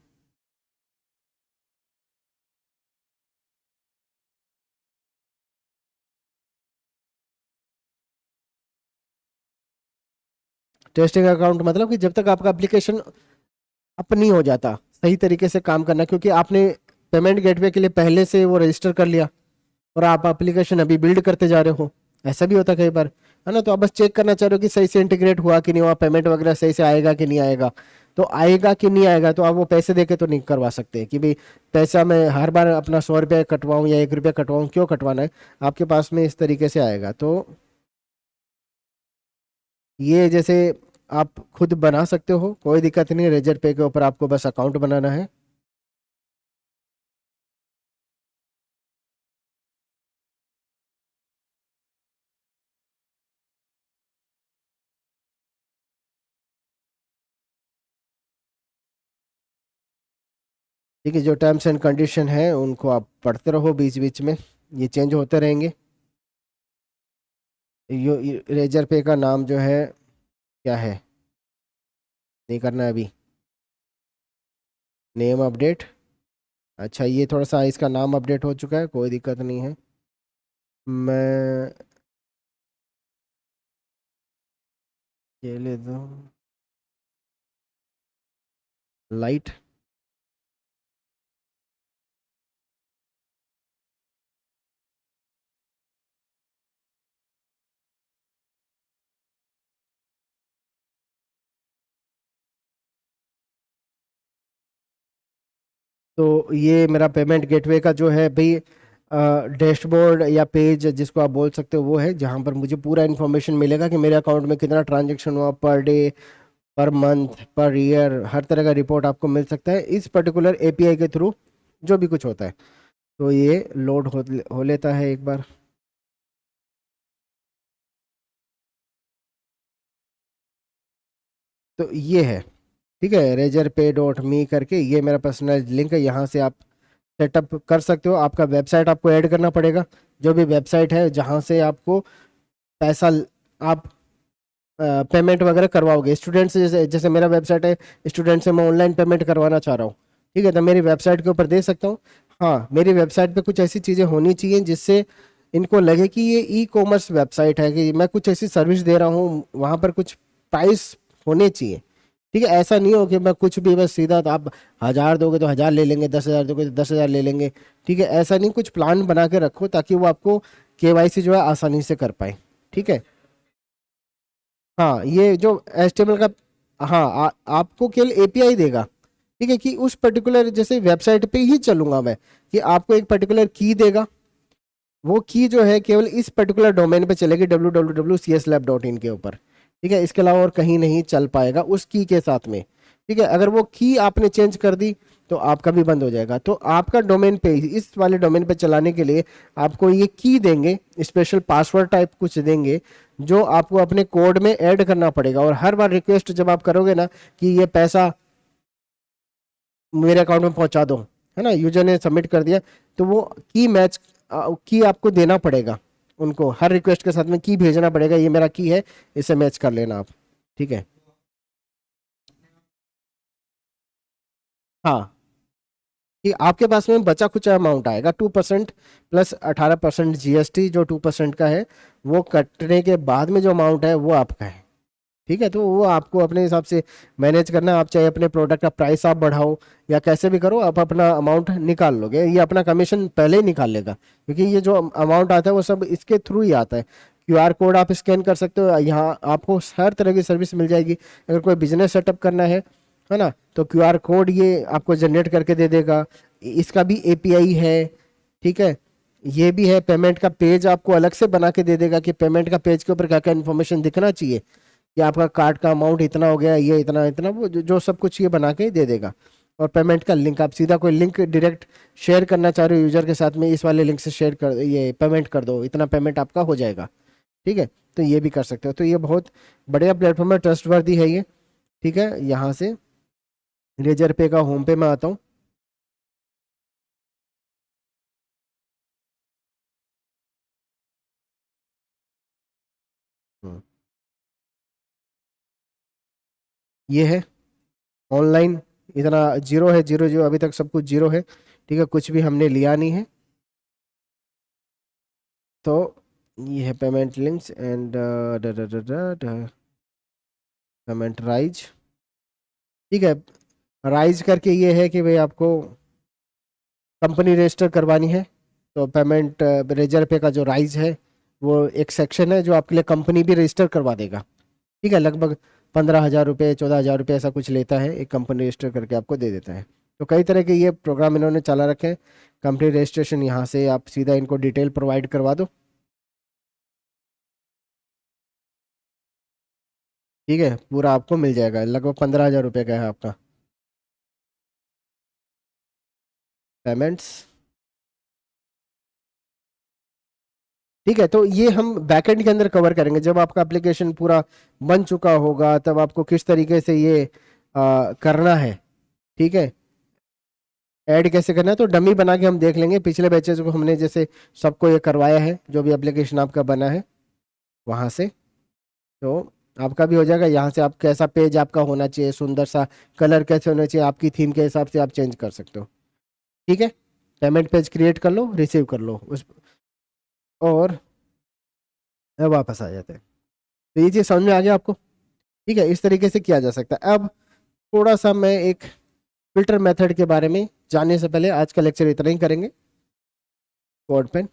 टेस्टिंग अकाउंट मतलब कि जब तक आपका एप्लीकेशन अप नहीं हो जाता सही तरीके से काम करना, क्योंकि आपने पेमेंट गेटवे के लिए पहले से वो रजिस्टर कर लिया और आप एप्लीकेशन अभी बिल्ड करते जा रहे हो, ऐसा भी होता है कई बार, है ना। तो आप बस चेक करना चाह रहे हो कि सही से इंटीग्रेट हुआ कि नहीं हुआ, पेमेंट वगैरह सही से आएगा कि नहीं आएगा। तो आएगा कि नहीं आएगा, तो आप वो पैसे देके तो नहीं करवा सकते कि भाई पैसा मैं हर बार अपना 100 रुपये कटवाऊँ या 1 रुपया कटवाऊँ, क्यों कटवाना है। आपके पास में इस तरीके से आएगा। तो ये जैसे आप खुद बना सकते हो, कोई दिक्कत नहीं है, रेजर पे के ऊपर आपको बस अकाउंट बनाना है। ठीक है, जो टर्म्स एंड कंडीशन है उनको आप पढ़ते रहो बीच बीच में, ये चेंज होते रहेंगे। रेजर पे का नाम जो है क्या है, नहीं करना है अभी, नेम अपडेट। अच्छा, ये थोड़ा सा इसका नाम अपडेट हो चुका है, कोई दिक्कत नहीं है। मैं ये ले दो, लाइट। तो ये मेरा पेमेंट गेटवे का जो है भाई डैशबोर्ड या पेज जिसको आप बोल सकते हो वो है, जहाँ पर मुझे पूरा इन्फॉर्मेशन मिलेगा कि मेरे अकाउंट में कितना ट्रांजैक्शन हुआ per day, per month, per year, हर तरह का रिपोर्ट आपको मिल सकता है इस पर्टिकुलर एपीआई के थ्रू, जो भी कुछ होता है। तो ये लोड हो लेता है एक बार। तो ये है, ठीक है, रेजर पे डॉट मी करके ये मेरा पर्सनल लिंक है, यहाँ से आप सेटअप कर सकते हो। आपका वेबसाइट आपको ऐड करना पड़ेगा, जो भी वेबसाइट है जहाँ से आपको पैसा आप पेमेंट वगैरह करवाओगे स्टूडेंट से। जैसे जैसे मेरा वेबसाइट है, स्टूडेंट से मैं ऑनलाइन पेमेंट करवाना चाह रहा हूँ, ठीक है, तो मेरी वेबसाइट के ऊपर दे सकता हूँ। हाँ, मेरी वेबसाइट पे कुछ ऐसी चीज़ें होनी चाहिए जिससे इनको लगे कि ये ई कॉमर्स वेबसाइट है, कि मैं कुछ ऐसी सर्विस दे रहा हूँ, वहाँ पर कुछ प्राइस होने चाहिए। ठीक है, ऐसा नहीं हो कि मैं कुछ भी बस सीधा, तो आप 1000 दोगे तो 1000 ले लेंगे, 10,000 दोगे तो 10,000 ले लेंगे। ठीक है, ऐसा नहीं, कुछ प्लान बना के रखो ताकि वो आपको केवाईसी जो है आसानी से कर पाए। ठीक है। हाँ, ये जो HTML का, हाँ आपको केवल एपीआई देगा। ठीक है, कि उस पर्टिकुलर जैसे वेबसाइट पे ही चलूंगा मैं, कि आपको एक पर्टिकुलर की देगा, वो की जो है केवल इस पर्टिकुलर डोमेन पे चलेगी, www.cslab.in के ऊपर। ठीक है, इसके अलावा और कहीं नहीं चल पाएगा उस की के साथ में। ठीक है, अगर वो की आपने चेंज कर दी तो आपका भी बंद हो जाएगा। तो आपका डोमेन पे, इस वाले डोमेन पे चलाने के लिए आपको ये की देंगे, स्पेशल पासवर्ड टाइप कुछ देंगे, जो आपको अपने कोड में ऐड करना पड़ेगा। और हर बार रिक्वेस्ट जब आप करोगे ना कि ये पैसा मेरे अकाउंट में पहुंचा दो, है ना, यूजर ने सबमिट कर दिया, तो वो की मैच की आपको देना पड़ेगा उनको, हर रिक्वेस्ट के साथ में की भेजना पड़ेगा, ये मेरा की है, इसे मैच कर लेना आप। ठीक है। हाँ, कि आपके पास में बचा कुछ अमाउंट आएगा 2% प्लस 18% जीएसटी, जो 2% का है, वो कटने के बाद में जो अमाउंट है वो आपका है। ठीक है, तो वो आपको अपने हिसाब से मैनेज करना है। आप चाहे अपने प्रोडक्ट का प्राइस आप बढ़ाओ या कैसे भी करो, आप अपना अमाउंट निकाल लोगे, ये अपना कमीशन पहले ही निकाल लेगा, क्योंकि ये जो अमाउंट आता है वो सब इसके थ्रू ही आता है। क्यूआर कोड आप स्कैन कर सकते हो, यहाँ आपको हर तरह की सर्विस मिल जाएगी। अगर कोई बिजनेस सेटअप करना है ना, तो क्यूआर कोड ये आपको जनरेट करके दे देगा, इसका भी एपीआई है। ठीक है, ये भी है, पेमेंट का पेज आपको अलग से बना के दे देगा कि पेमेंट का पेज के ऊपर क्या क्या इन्फॉर्मेशन दिखना चाहिए, कि आपका कार्ड का अमाउंट इतना हो गया, ये इतना इतना, वो जो सब कुछ ये बना के दे देगा। और पेमेंट का लिंक, आप सीधा कोई लिंक डायरेक्ट शेयर करना चाह रहे हो यूजर के साथ में, इस वाले लिंक से शेयर कर, ये पेमेंट कर दो, इतना पेमेंट आपका हो जाएगा। ठीक है, तो ये भी कर सकते हो। तो ये बहुत बढ़िया प्लेटफॉर्म है, ट्रस्टवर्दी है ये। ठीक है, यहाँ से रेजर पे का होम पे मैं आता हूँ। हम्म, ये है ऑनलाइन, इतना जीरो है, जीरो जीरो अभी तक सब कुछ जीरो है। ठीक है, कुछ भी हमने लिया नहीं है। तो ये है payment links and payment rise. ठीक है, राइज करके ये है कि भाई आपको कंपनी रजिस्टर करवानी है, तो पेमेंट रेजर पे का जो राइज है, वो एक सेक्शन है जो आपके लिए कंपनी भी रजिस्टर करवा देगा। ठीक है, लगभग 15,000 रुपये, 14,000 रुपये ऐसा कुछ लेता है, एक कंपनी रजिस्टर करके आपको दे देता है। तो कई तरह के ये प्रोग्राम इन्होंने चला रखे हैं। कंपनी रजिस्ट्रेशन यहाँ से आप सीधा इनको डिटेल प्रोवाइड करवा दो। ठीक है, पूरा आपको मिल जाएगा, लगभग 15,000 रुपये का है आपका पेमेंट्स। ठीक है, तो ये हम बैकएंड के अंदर कवर करेंगे, जब आपका एप्लीकेशन पूरा बन चुका होगा तब आपको किस तरीके से ये करना है। ठीक है, ऐड कैसे करना है तो डमी बना के हम देख लेंगे, पिछले बैचेस को हमने जैसे सबको ये करवाया है, जो भी एप्लीकेशन आपका बना है वहां से। तो आपका भी हो जाएगा, यहाँ से आप कैसा पेज आपका होना चाहिए, सुंदर सा कलर कैसे होना चाहिए, आपकी थीम के हिसाब से आप चेंज कर सकते हो। ठीक है, पेमेंट पेज क्रिएट कर लो, रिसीव कर लो उस, और अब वापस आ जाते हैं। तो ये चीज़ समझ में आ गया आपको। ठीक है, इस तरीके से किया जा सकता है। अब थोड़ा सा मैं एक फिल्टर मेथड के बारे में जानने से पहले आज का लेक्चर इतना ही करेंगे। CodePen.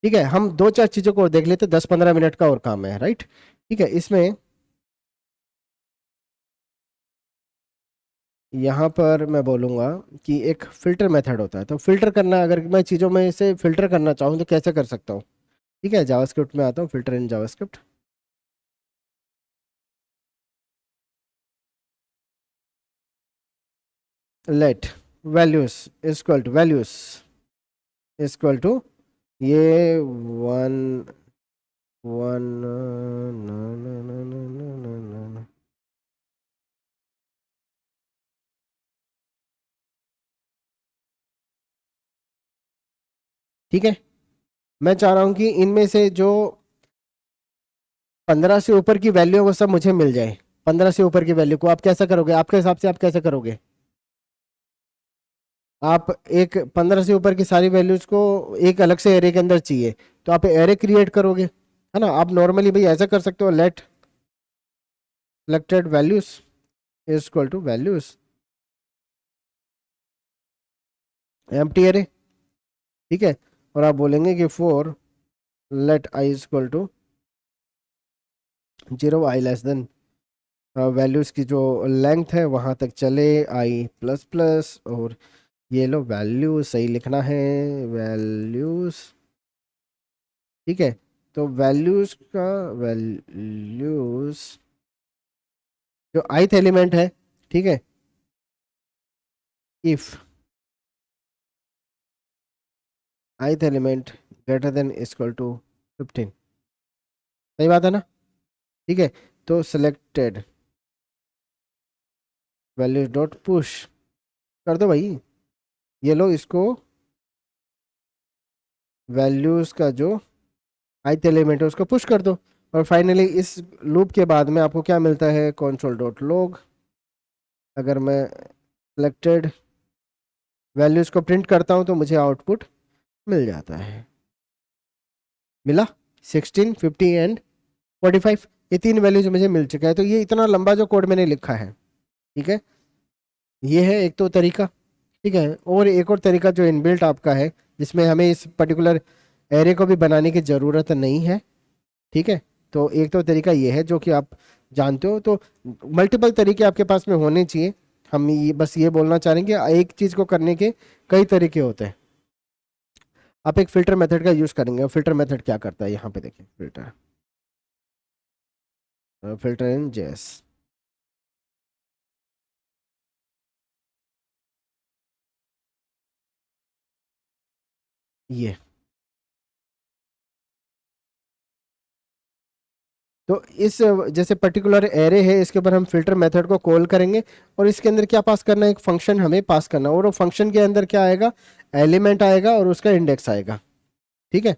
ठीक है, हम दो चार चीज़ों को और देख लेते, 10-15 मिनट का और काम है, राइट। ठीक है, इसमें यहाँ पर मैं बोलूँगा कि एक फ़िल्टर मेथड होता है, तो फ़िल्टर करना, अगर मैं चीज़ों में से फ़िल्टर करना चाहूँ तो कैसे कर सकता हूँ। ठीक है, जावास्क्रिप्ट में आता हूँ, filter in JavaScript. Let values equal to ये वन वन ठीक है, मैं चाह रहा हूँ कि इनमें से जो 15 से ऊपर की वैल्यू है वो सब मुझे मिल जाए। 15 से ऊपर की वैल्यू को आप कैसा करोगे, आपके हिसाब से आप कैसे करोगे। आप एक 15 से ऊपर की सारी वैल्यूज को एक अलग से एरे के अंदर चाहिए, तो आप एरे क्रिएट करोगे, है ना। आप नॉर्मली भाई ऐसा कर सकते हो, let selected values equal to values empty array. ठीक है, और आप बोलेंगे कि for let I equal to 0, I less than values की जो लेंथ है वहां तक चले, आई प्लस प्लस, और ये लो वैल्यू सही लिखना है, वैल्यूज। ठीक है, तो वैल्यूज जो ith एलिमेंट है, ठीक है, if ith element greater than equal to 15, सही बात है ना। ठीक है, तो सिलेक्टेड वैल्यूज डॉट पुश कर दो भाई, ये लो इसको वैल्यूज का जो ith एलिमेंट है उसको पुश कर दो। और फाइनली इस लूप के बाद में आपको क्या मिलता है, कंसोल डॉट लॉग। अगर मैं सिलेक्टेड वैल्यूज को प्रिंट करता हूं तो मुझे आउटपुट मिल जाता है, मिला 16, 50 एंड 45, ये तीन वैल्यूज मुझे मिल चुका है। तो ये इतना लंबा जो कोड मैंने लिखा है, ठीक है, ये है एक तो तरीका। ठीक है, और एक और तरीका जो इनबिल्ट आपका है, जिसमें हमें इस पर्टिकुलर एरे को भी बनाने की ज़रूरत नहीं है। ठीक है, तो एक तो तरीका ये है जो कि आप जानते हो, तो मल्टीपल तरीके आपके पास में होने चाहिए। हम ये बस ये बोलना चाह रहे हैं कि एक चीज़ को करने के कई तरीके होते हैं। आप एक फिल्टर मेथड का यूज़ करेंगे, फिल्टर मेथड क्या करता है, यहाँ पे देखिए, फिल्टर इन जेएस। ये तो इस जैसे पर्टिकुलर एरे है, इसके ऊपर हम फिल्टर मेथड को कॉल करेंगे, और इसके अंदर क्या पास करना है, एक फंक्शन हमें पास करना है, और वो फंक्शन के अंदर क्या आएगा, एलिमेंट आएगा और उसका इंडेक्स आएगा। ठीक है,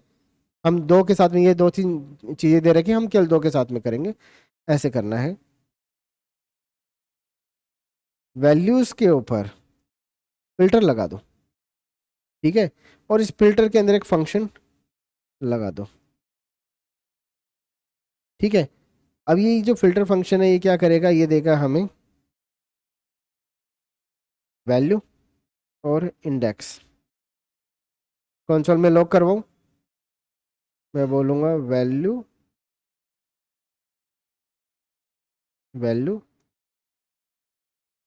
हम दो के साथ में, ये दो तीन चीजें दे रखी, हम केवल दो के साथ में करेंगे, ऐसे करना है। वैल्यूज के ऊपर फिल्टर लगा दो, ठीक है, और इस फिल्टर के अंदर एक फंक्शन लगा दो। ठीक है, अब ये जो फिल्टर फंक्शन है ये क्या करेगा, ये देगा हमें वैल्यू और इंडेक्स। कंसोल में लॉग करवाऊं, मैं बोलूंगा value value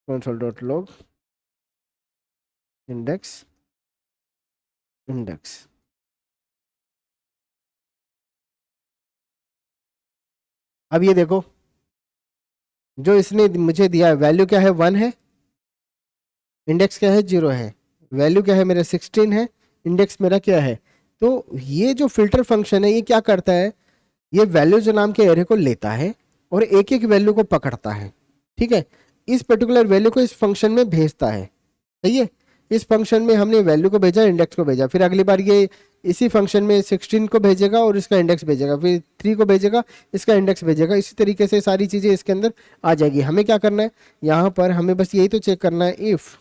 console dot log index index. अब ये देखो, जो इसने मुझे दिया है, वैल्यू क्या है, 1 है, इंडेक्स क्या है, 0 है। वैल्यू क्या है मेरा, 16 है, इंडेक्स मेरा क्या है। तो ये जो फिल्टर फंक्शन है ये क्या करता है, ये वैल्यू जो नाम के एरे को लेता है और एक एक वैल्यू को पकड़ता है। ठीक है, इस पर्टिकुलर वैल्यू को इस फंक्शन में भेजता है। सही है, इस फंक्शन में हमने वैल्यू को भेजा, इंडेक्स को भेजा, फिर अगली बार ये इसी फंक्शन में 16 को भेजेगा और इसका इंडेक्स भेजेगा, फिर 3 को भेजेगा, इसका इंडेक्स भेजेगा, इसी तरीके से सारी चीजें इसके अंदर आ जाएगी। हमें क्या करना है, यहाँ पर हमें बस यही तो चेक करना है, इफ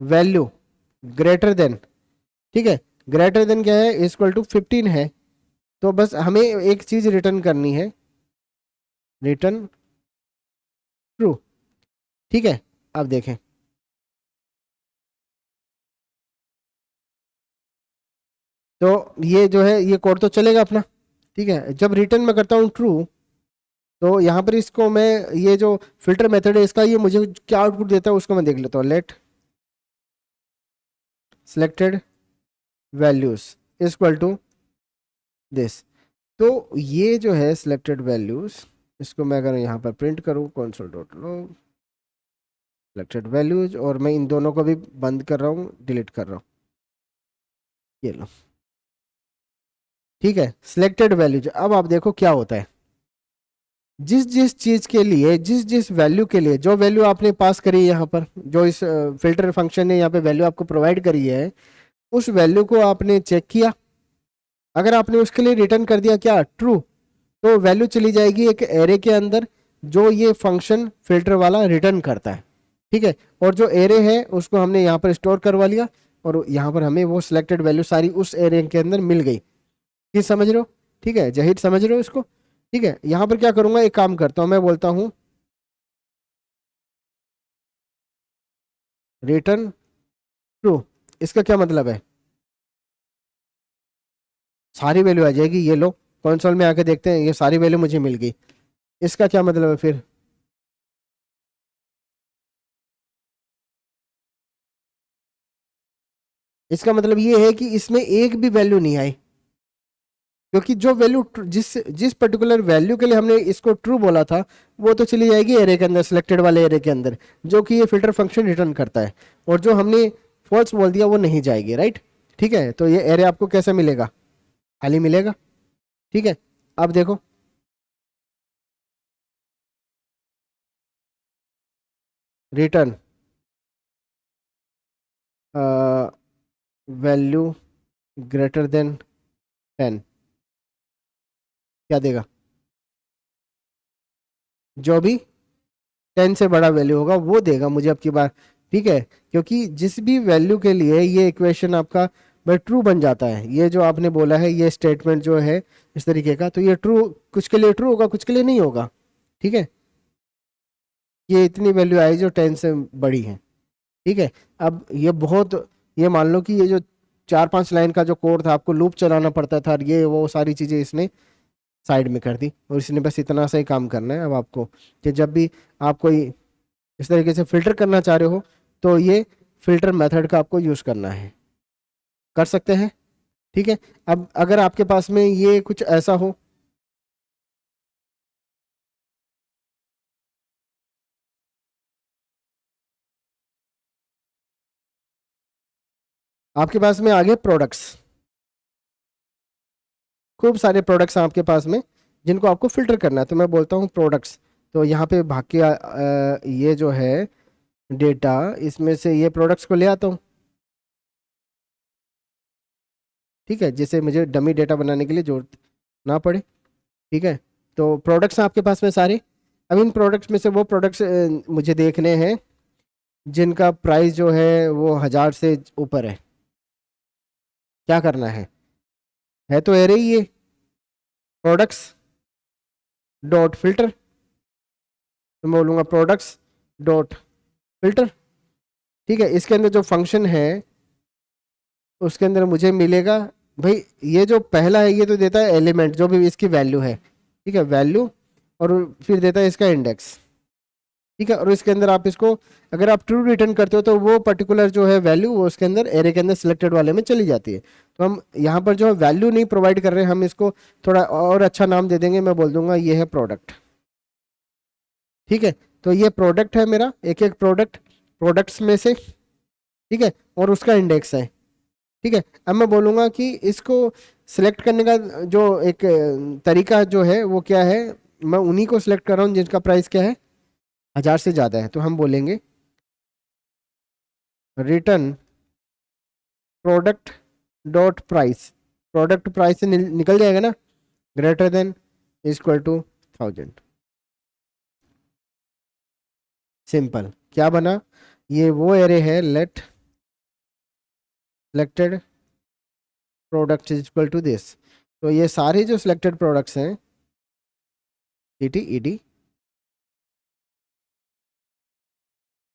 वैल्यू ग्रेटर देन, ठीक है, ग्रेटर देन क्या है, इक्वल टू 15 है, तो बस हमें एक चीज रिटर्न करनी है, रिटर्न ट्रू। ठीक है, अब देखें, तो ये जो है ये कोड तो चलेगा अपना, ठीक है। जब रिटर्न मैं करता हूँ ट्रू, तो यहाँ पर इसको मैं, ये जो फिल्टर मेथड है इसका, ये मुझे क्या आउटपुट देता है उसको मैं देख लेता हूँ। Let selected values equal to this. तो ये जो है सिलेक्टेड वैल्यूज, इसको मैं अगर यहाँ पर प्रिंट करूँ console dot log selected values, और मैं इन दोनों को भी बंद कर रहा हूँ, डिलीट कर रहा हूँ, ये लो, ठीक है। सिलेक्टेड वैल्यूज, अब आप देखो क्या होता है। जिस जिस चीज के लिए, जिस जिस वैल्यू के लिए जो वैल्यू आपने पास करी है यहाँ पर, जो इस फिल्टर फंक्शन ने यहाँ पे वैल्यू आपको प्रोवाइड करी है, उस वैल्यू को आपने चेक किया। अगर आपने उसके लिए रिटर्न कर दिया क्या, ट्रू, तो वैल्यू चली जाएगी एक एरे के अंदर जो ये फंक्शन फिल्टर वाला रिटर्न करता है, ठीक है। और जो एरे है उसको हमने यहाँ पर स्टोर करवा लिया, और यहाँ पर हमें वो सिलेक्टेड वैल्यू सारी उस एरे के अंदर मिल गई। ये समझ रहे हो, ठीक है, जहीर समझ रहे हो इसको, ठीक है। यहाँ पर क्या करूंगा, एक काम करता हूँ, मैं बोलता हूँ रिटर्न ट्रू। इसका क्या मतलब है, सारी वैल्यू आ जाएगी, ये लो कंसोल में आके देखते हैं, ये सारी वैल्यू मुझे मिल गई। इसका क्या मतलब है फिर, इसका मतलब ये है कि इसमें एक भी वैल्यू नहीं आई, क्योंकि जो वैल्यू जिस जिस पर्टिकुलर वैल्यू के लिए हमने इसको ट्रू बोला था, वो तो चली जाएगी एरे के अंदर, सिलेक्टेड वाले एरे के अंदर, जो कि ये फिल्टर फंक्शन रिटर्न करता है। और जो हमने फॉल्स बोल दिया वो नहीं जाएगी, राइट, ठीक है। तो ये एरे आपको कैसे मिलेगा, खाली मिलेगा, ठीक है। अब देखो, रिटर्न वैल्यू ग्रेटर देन 10, क्या देगा, जो भी 10 से बड़ा वैल्यू होगा वो देगा मुझे अब की बार, ठीक है। क्योंकि जिस भी वैल्यू के लिए ये इक्वेशन आपका भाई ट्रू बन जाता है, ये जो आपने बोला है ये स्टेटमेंट जो है इस तरीके का, तो ये ट्रू, कुछ के लिए ट्रू होगा, कुछ के लिए नहीं होगा, ठीक है। ये इतनी वैल्यू आई जो 10 से बड़ी है, ठीक है। अब ये बहुत, ये मान लो कि ये जो 4-5 लाइन का जो कोड था, आपको लूप चलाना पड़ता था, ये वो सारी चीज़ें इसने साइड में कर दी, और इसने बस इतना सा ही काम करना है अब आपको, कि जब भी आप कोई इस तरीके से फिल्टर करना चाह रहे हो, तो ये फिल्टर मेथड का आपको यूज करना है, कर सकते हैं, ठीक है। अब अगर आपके पास में ये कुछ ऐसा हो, आपके पास में आगे प्रोडक्ट्स, खूब सारे प्रोडक्ट्स हैं आपके पास में जिनको आपको फिल्टर करना है, तो मैं बोलता हूँ प्रोडक्ट्स। तो यहाँ पे भाग के ये जो है डेटा, इसमें से ये प्रोडक्ट्स को ले आता हूँ, ठीक है, जिससे मुझे डमी डेटा बनाने के लिए जरूरत ना पड़े, ठीक है। तो प्रोडक्ट्स हैं आपके पास में सारे। अब इन प्रोडक्ट्स में से वो प्रोडक्ट्स मुझे देखने हैं जिनका प्राइस जो है वो 1000 से ऊपर है। क्या करना है तो एरे ही ये प्रोडक्ट्स डॉट फिल्टर, तो मैं बोलूँगा प्रोडक्ट्स डॉट फिल्टर, ठीक है। इसके अंदर जो फंक्शन है उसके अंदर मुझे मिलेगा, भाई ये जो पहला है ये तो देता है एलिमेंट जो भी इसकी वैल्यू है, ठीक है, वैल्यू, और फिर देता है इसका इंडेक्स, ठीक है। और इसके अंदर आप इसको, अगर आप ट्रू रिटर्न करते हो तो वो पर्टिकुलर जो है वैल्यू वो उसके अंदर एरे के अंदर सिलेक्टेड वाले में चली जाती है। तो हम यहाँ पर जो है वैल्यू नहीं प्रोवाइड कर रहे हैं, हम इसको थोड़ा और अच्छा नाम दे देंगे, मैं बोल दूंगा ये है प्रोडक्ट, ठीक है। तो ये प्रोडक्ट है मेरा, एक एक प्रोडक्ट प्रोडक्ट्स में से, ठीक है, और उसका इंडेक्स है, ठीक है। अब मैं बोलूँगा कि इसको सिलेक्ट करने का जो एक तरीका जो है वो क्या है, मैं उन्हीं को सिलेक्ट कर रहा हूँ जिनका प्राइस क्या है, 1000 से ज़्यादा है। तो हम बोलेंगे return product dot price, product price से निकल जाएगा ना, greater than equal to 1000, simple. क्या बना, ये वो एरे है, let selected product is equal to this. तो ये सारे जो सिलेक्टेड प्रोडक्ट्स हैं, ईटी ईडी,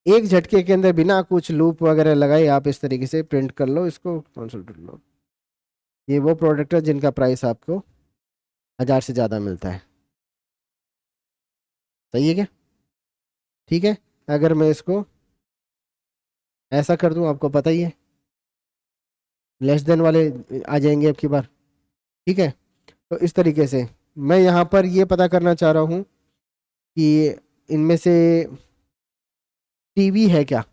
एक झटके के अंदर बिना कुछ लूप वगैरह लगाए आप इस तरीके से प्रिंट कर लो इसको, कंसोल लो, ये वो प्रोडक्ट है जिनका प्राइस आपको 1000 से ज़्यादा मिलता है। सही है क्या? ठीक है। अगर मैं इसको ऐसा कर दूं, आपको पता ही है लेस देन वाले आ जाएंगे अब की बार। ठीक है। तो इस तरीके से मैं यहाँ पर ये पता करना चाह रहा हूँ कि इनमें से टीवी है क्या,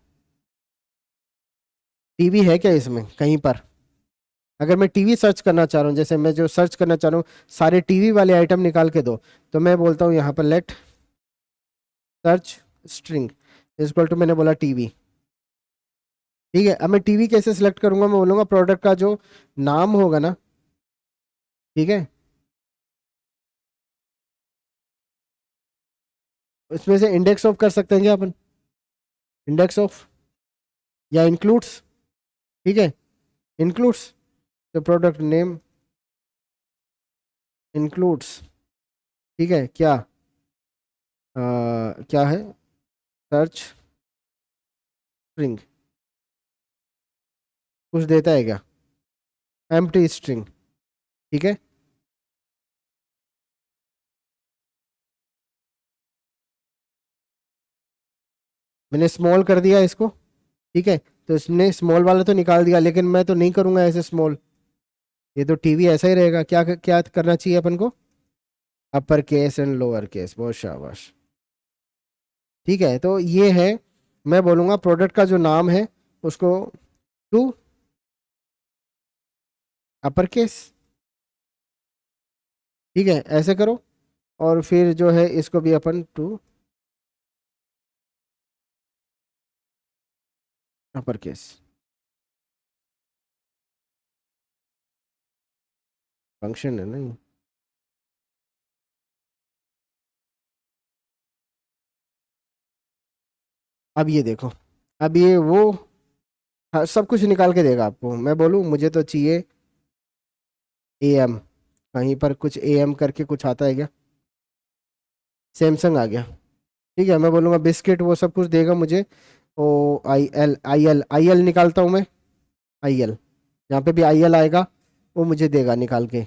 टीवी है क्या इसमें कहीं पर। अगर मैं टीवी सर्च करना चाह रहा हूँ, जैसे मैं जो सर्च करना चाह रहा हूँ सारे टीवी वाले आइटम निकाल के दो, तो मैं बोलता हूँ यहाँ पर let search string equal to, मैंने बोला टीवी। ठीक है। अब मैं टीवी कैसे सिलेक्ट करूंगा, मैं बोलूंगा प्रोडक्ट का जो नाम होगा ना, ठीक है, उसमें से इंडेक्स ऑफ कर सकते हैं क्या अपन, इंडेक्स ऑफ या इंक्लूड्स। ठीक है, इंक्लूड्स, तो प्रोडक्ट नेम इंक्लूड्स। ठीक है क्या, क्या है, सर्च स्ट्रिंग कुछ देता है क्या, एम्प्टी स्ट्रिंग। ठीक है। मैंने स्मॉल कर दिया इसको। ठीक है। तो इसने स्मॉल वाला तो निकाल दिया, लेकिन मैं तो नहीं करूंगा ऐसे स्मॉल, ये तो टीवी ऐसा ही रहेगा। क्या क्या करना चाहिए अपन को, upper case and lower case, बहुत शाबाश। ठीक है। तो ये है, मैं बोलूंगा प्रोडक्ट का जो नाम है उसको टू अपर केस। ठीक है, ऐसे करो। और फिर जो है इसको भी अपन टू अपर केस, फंक्शन है ना ये। अब ये देखो, अब ये वो, हाँ, सब कुछ निकाल के देगा आपको। मैं बोलूँ मुझे तो चाहिए एम, कहीं पर कुछ एम करके कुछ आता है क्या, सैमसंग आ गया। ठीक है, मैं बोलूँगा बिस्किट, वो सब कुछ देगा मुझे। O I L, I L, I L निकालता हूँ मैं, आई एल, जहाँ पे भी आई एल आएगा वो मुझे देगा निकाल के।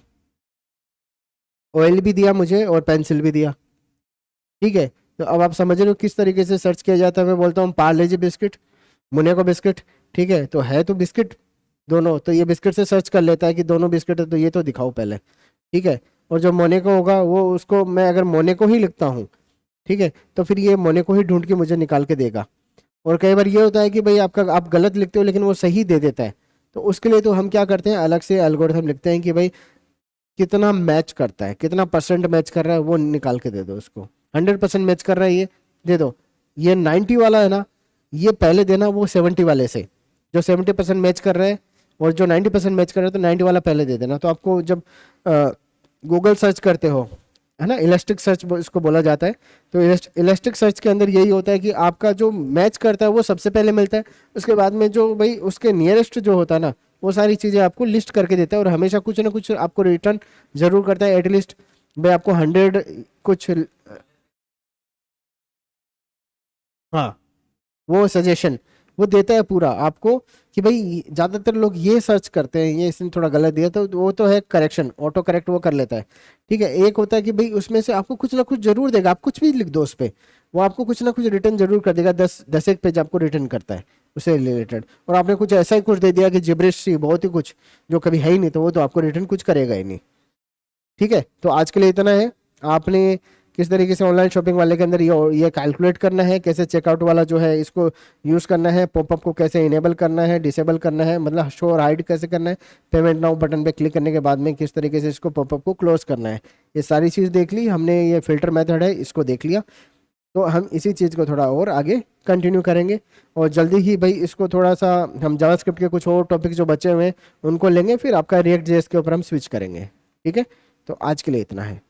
ऑयल भी दिया मुझे और पेंसिल भी दिया। ठीक है। तो अब आप समझ रहे हो किस तरीके से सर्च किया जाता है। मैं बोलता हूँ पार्ले जी बिस्किट, मुनेको बिस्किट। ठीक है, तो है तो बिस्किट दोनों, तो ये बिस्किट से सर्च कर लेता है कि दोनों बिस्किट है, तो ये तो दिखाओ पहले। ठीक है। और जो मोनेको होगा वो, उसको मैं अगर मोनेको ही लिखता हूँ, ठीक है, तो फिर ये मोनेको ही ढूंढ के मुझे निकाल के देगा। और कई बार ये होता है कि भाई आपका, आप गलत लिखते हो लेकिन वो सही दे देता है, तो उसके लिए तो हम क्या करते हैं, अलग से एल्गोरिथम लिखते हैं कि भाई कितना मैच करता है, कितना परसेंट मैच कर रहा है, वो निकाल के दे दो उसको। 100% मैच कर रहा है ये, दे दो। ये 90 वाला है ना, ये पहले देना वो 70 वाले से, जो 70% मैच कर रहा है, और जो 90% मैच कर रहा है तो 90 वाला पहले दे देना। तो आपको जब गूगल सर्च करते हो, है ना, इलास्टिक सर्च इसको बोला जाता है। तो इलास्टिक सर्च के अंदर यही होता है कि आपका जो मैच करता है वो सबसे पहले मिलता है, उसके बाद में जो भाई उसके नियरेस्ट जो होता है ना, वो सारी चीज़ें आपको लिस्ट करके देता है, और हमेशा कुछ ना कुछ आपको रिटर्न जरूर करता है। एटलीस्ट भाई आपको 100 कुछ, हाँ, वो सजेशन वो देता है पूरा आपको, कि भाई ज्यादातर लोग ये सर्च करते हैं, ये इसने थोड़ा गलत दिया, तो वो तो है करेक्शन, ऑटो करेक्ट वो कर लेता है। ठीक है। एक होता है कि भाई उसमें से आपको कुछ ना कुछ जरूर देगा, आप कुछ भी लिख दो उस पे, वो आपको कुछ ना कुछ रिटर्न जरूर कर देगा। 10 एक पेज आपको रिटर्न करता है उससे रिलेटेड। और आपने कुछ ऐसा ही कुछ दे दिया कि जिब्रिश सी, बहुत ही कुछ जो कभी है ही नहीं, तो वो तो आपको रिटर्न कुछ करेगा ही नहीं। ठीक है। तो आज के लिए इतना है। आपने किस तरीके से ऑनलाइन शॉपिंग वाले के अंदर ये कैलकुलेट करना है, कैसे चेकआउट वाला जो है इसको यूज़ करना है, पॉपअप को कैसे इनेबल करना है, डिसेबल करना है, मतलब शो और हाइड कैसे करना है, पेमेंट नाउ बटन पे क्लिक करने के बाद में किस तरीके से इसको पॉपअप को क्लोज करना है, ये सारी चीज़ देख ली हमने। ये फिल्टर मेथड है, इसको देख लिया। तो हम इसी चीज़ को थोड़ा और आगे कंटिन्यू करेंगे, और जल्दी ही भाई इसको थोड़ा सा हम जावास्क्रिप्ट के कुछ और टॉपिक जो बचे हुए हैं उनको लेंगे, फिर आपका रिएक्ट जेएस के ऊपर हम स्विच करेंगे। ठीक है। तो आज के लिए इतना है।